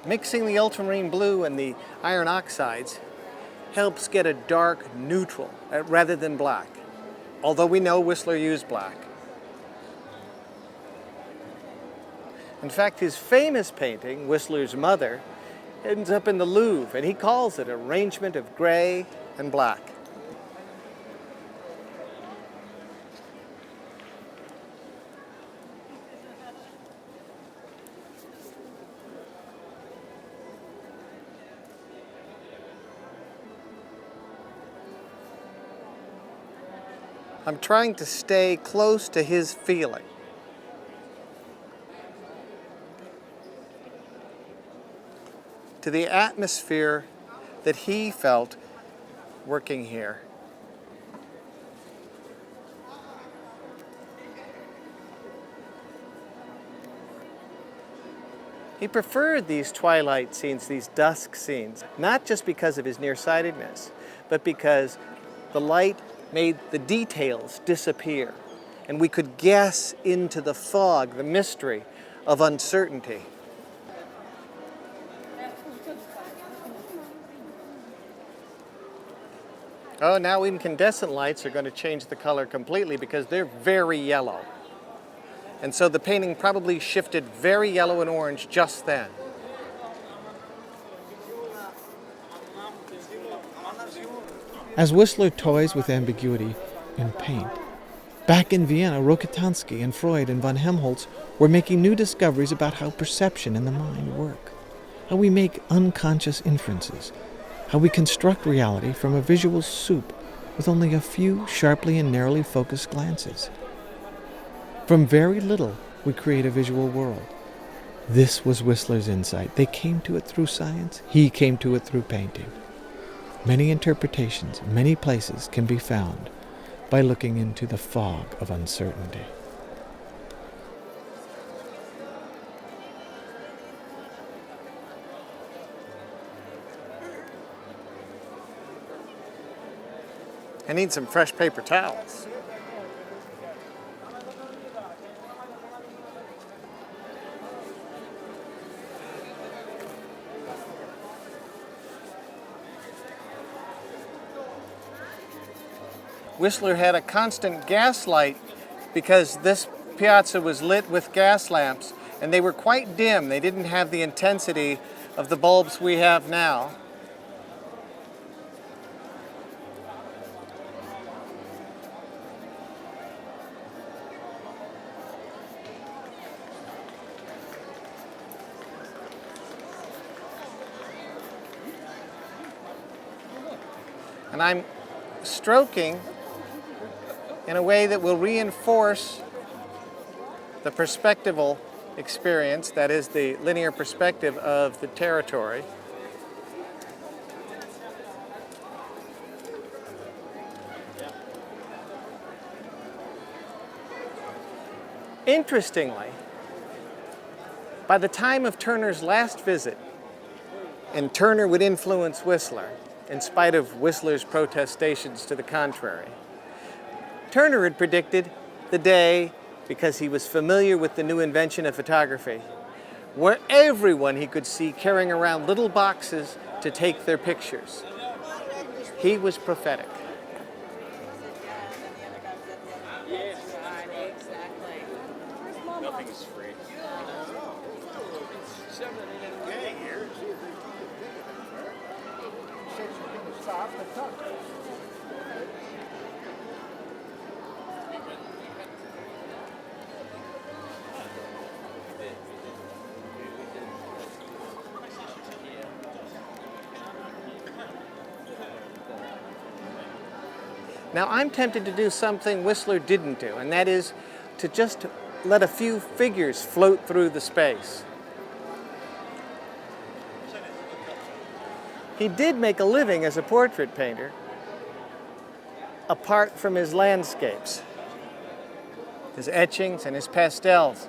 Mixing the ultramarine blue and the iron oxides helps get a dark neutral rather than black, although we know Whistler used black. In fact, his famous painting, Whistler's Mother, ends up in the Louvre, and he calls it an arrangement of gray and black. I'm trying to stay close to his feeling. To the atmosphere that he felt working here. He preferred these twilight scenes, these dusk scenes, not just because of his nearsightedness, but because the light made the details disappear, and we could guess into the fog, the mystery of uncertainty. Oh, now incandescent lights are going to change the color completely because they're very yellow. And so the painting probably shifted very yellow and orange just then. As Whistler toys with ambiguity in paint, back in Vienna, Rokitansky and Freud and von Helmholtz were making new discoveries about how perception and the mind work, how we make unconscious inferences, how we construct reality from a visual soup with only a few sharply and narrowly focused glances. From very little, we create a visual world. This was Whistler's insight. They came to it through science. He came to it through painting. Many interpretations, many places can be found by looking into the fog of uncertainty. I need some fresh paper towels. Whistler had a constant gas light because this piazza was lit with gas lamps, and they were quite dim. They didn't have the intensity of the bulbs we have now. And I'm stroking in a way that will reinforce the perspectival experience, that is the linear perspective of the territory. Interestingly, by the time of Turner's last visit, and Turner would influence Whistler, in spite of Whistler's protestations to the contrary, Turner had predicted the day, because he was familiar with the new invention of photography, where everyone he could see carrying around little boxes to take their pictures. He was prophetic. Nothing is free. Now, I'm tempted to do something Whistler didn't do, and that is to just let a few figures float through the space. He did make a living as a portrait painter, apart from his landscapes, his etchings and his pastels.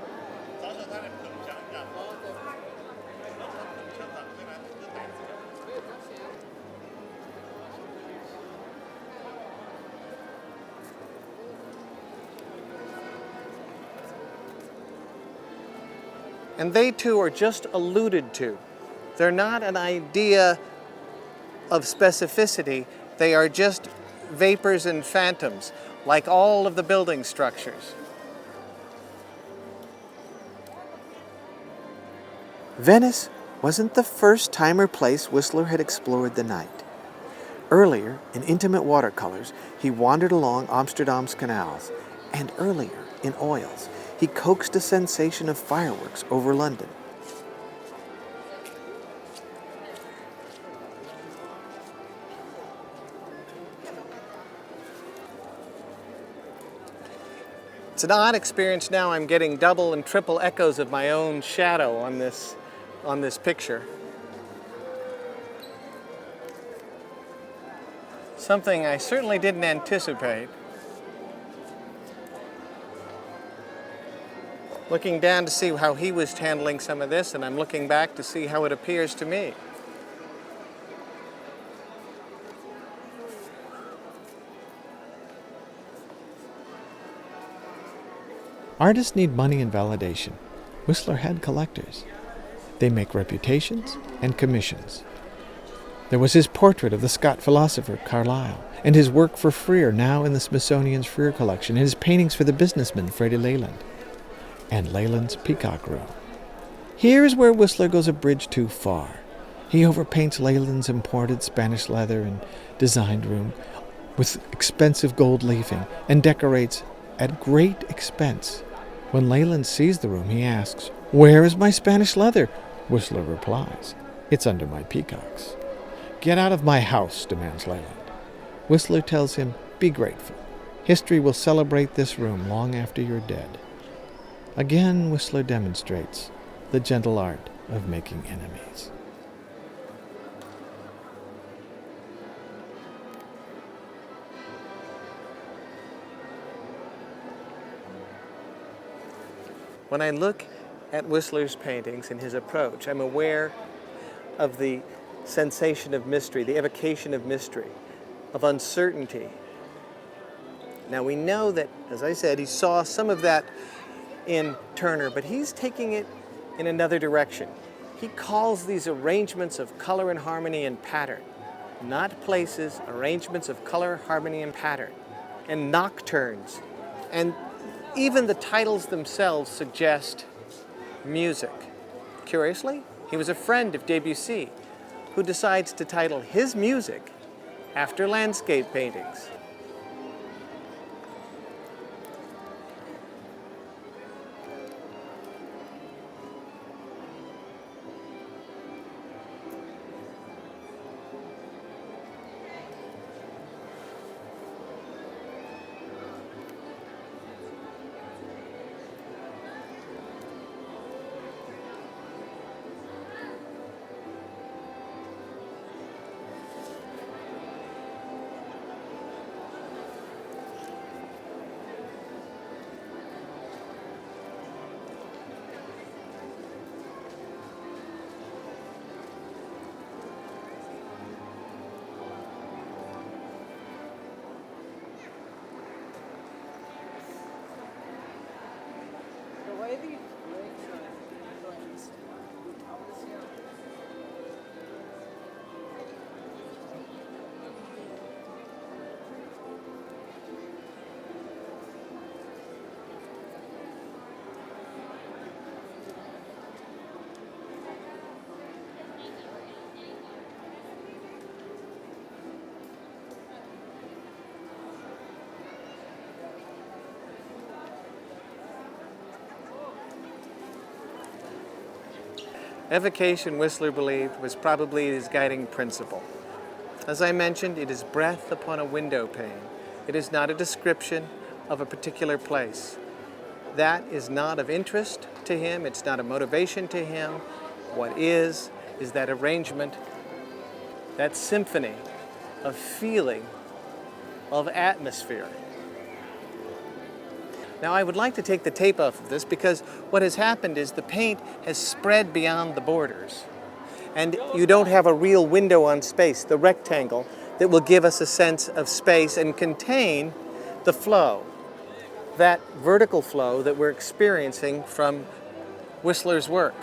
And they too are just alluded to. They're not an idea of specificity. They are just vapors and phantoms, like all of the building structures. Venice wasn't the first time or place Whistler had explored the night. Earlier, in intimate watercolors, he wandered along Amsterdam's canals, and earlier, in oils, he coaxed a sensation of fireworks over London. It's an odd experience now. I'm getting double and triple echoes of my own shadow on this picture. Something I certainly didn't anticipate. Looking down to see how he was handling some of this, and I'm looking back to see how it appears to me. Artists need money and validation. Whistler had collectors. They make reputations and commissions. There was his portrait of the Scot philosopher Carlyle, and his work for Freer, now in the Smithsonian's Freer collection, and his paintings for the businessman Freddie Leyland, and Leyland's Peacock Room. Here is where Whistler goes a bridge too far. He overpaints Leyland's imported Spanish leather and designed room with expensive gold leafing and decorates at great expense. When Leyland sees the room, he asks, "Where is my Spanish leather?" Whistler replies, "It's under my peacocks." "Get out of my house," demands Leyland. Whistler tells him, "Be grateful. History will celebrate this room long after you're dead." Again, Whistler demonstrates the gentle art of making enemies. When I look at Whistler's paintings and his approach, I'm aware of the sensation of mystery, the evocation of mystery, of uncertainty. Now we know that, as I said, he saw some of that in Turner, but he's taking it in another direction. He calls these arrangements of color and harmony and pattern, not places, arrangements of color, harmony, and pattern, and nocturnes. And even the titles themselves suggest music. Curiously, he was a friend of Debussy, who decides to title his music after landscape paintings. Evocation, Whistler believed, was probably his guiding principle. As I mentioned, it is breath upon a window pane. It is not a description of a particular place. That is not of interest to him. It's not a motivation to him. What is that arrangement that symphony of feeling, of atmosphere. Now I would like to take the tape off of this because what has happened is the paint has spread beyond the borders. And you don't have a real window on space, the rectangle, that will give us a sense of space and contain the flow, that vertical flow that we're experiencing from Whistler's work.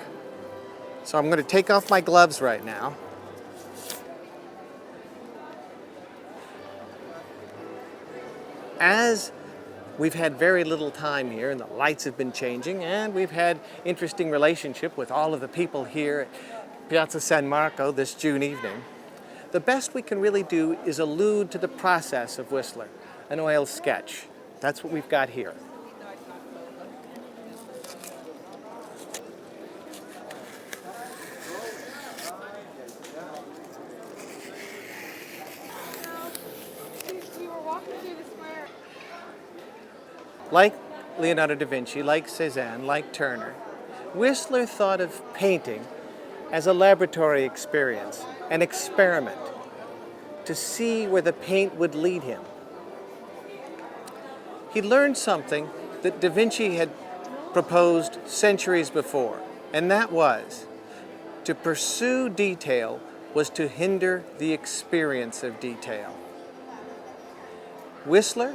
So I'm going to take off my gloves right now. As we've had very little time here and the lights have been changing and we've had interesting relationship with all of the people here at Piazza San Marco this June evening, the best we can really do is allude to the process of Whistler, an oil sketch. That's what we've got here. Like Leonardo da Vinci, like Cézanne, like Turner, Whistler thought of painting as a laboratory experience, an experiment, to see where the paint would lead him. He learned something that da Vinci had proposed centuries before, and that was to pursue detail was to hinder the experience of detail. Whistler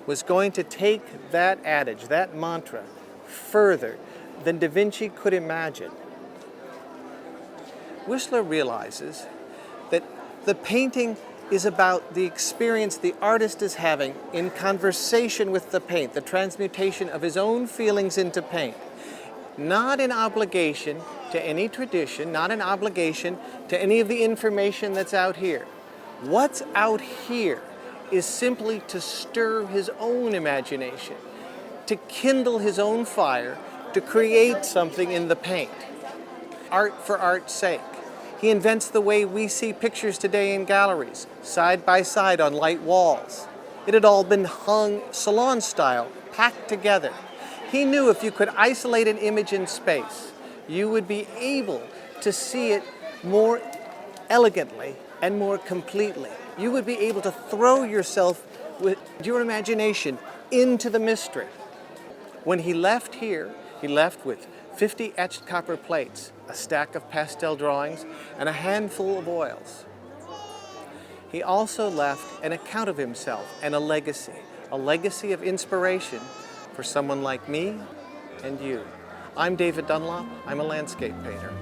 was going to take that adage, that mantra, further than da Vinci could imagine. Whistler realizes that the painting is about the experience the artist is having in conversation with the paint, the transmutation of his own feelings into paint. Not in obligation to any tradition, not in obligation to any of the information that's out here. What's out here is simply to stir his own imagination, to kindle his own fire, to create something in the paint. Art for art's sake. He invents the way we see pictures today in galleries, side by side on light walls. It had all been hung salon style, packed together. He knew if you could isolate an image in space, you would be able to see it more elegantly and more completely. You would be able to throw yourself with your imagination into the mystery. When he left here, he left with 50 etched copper plates, a stack of pastel drawings, and a handful of oils. He also left an account of himself and a legacy of inspiration for someone like me and you. I'm David Dunlop. I'm a landscape painter.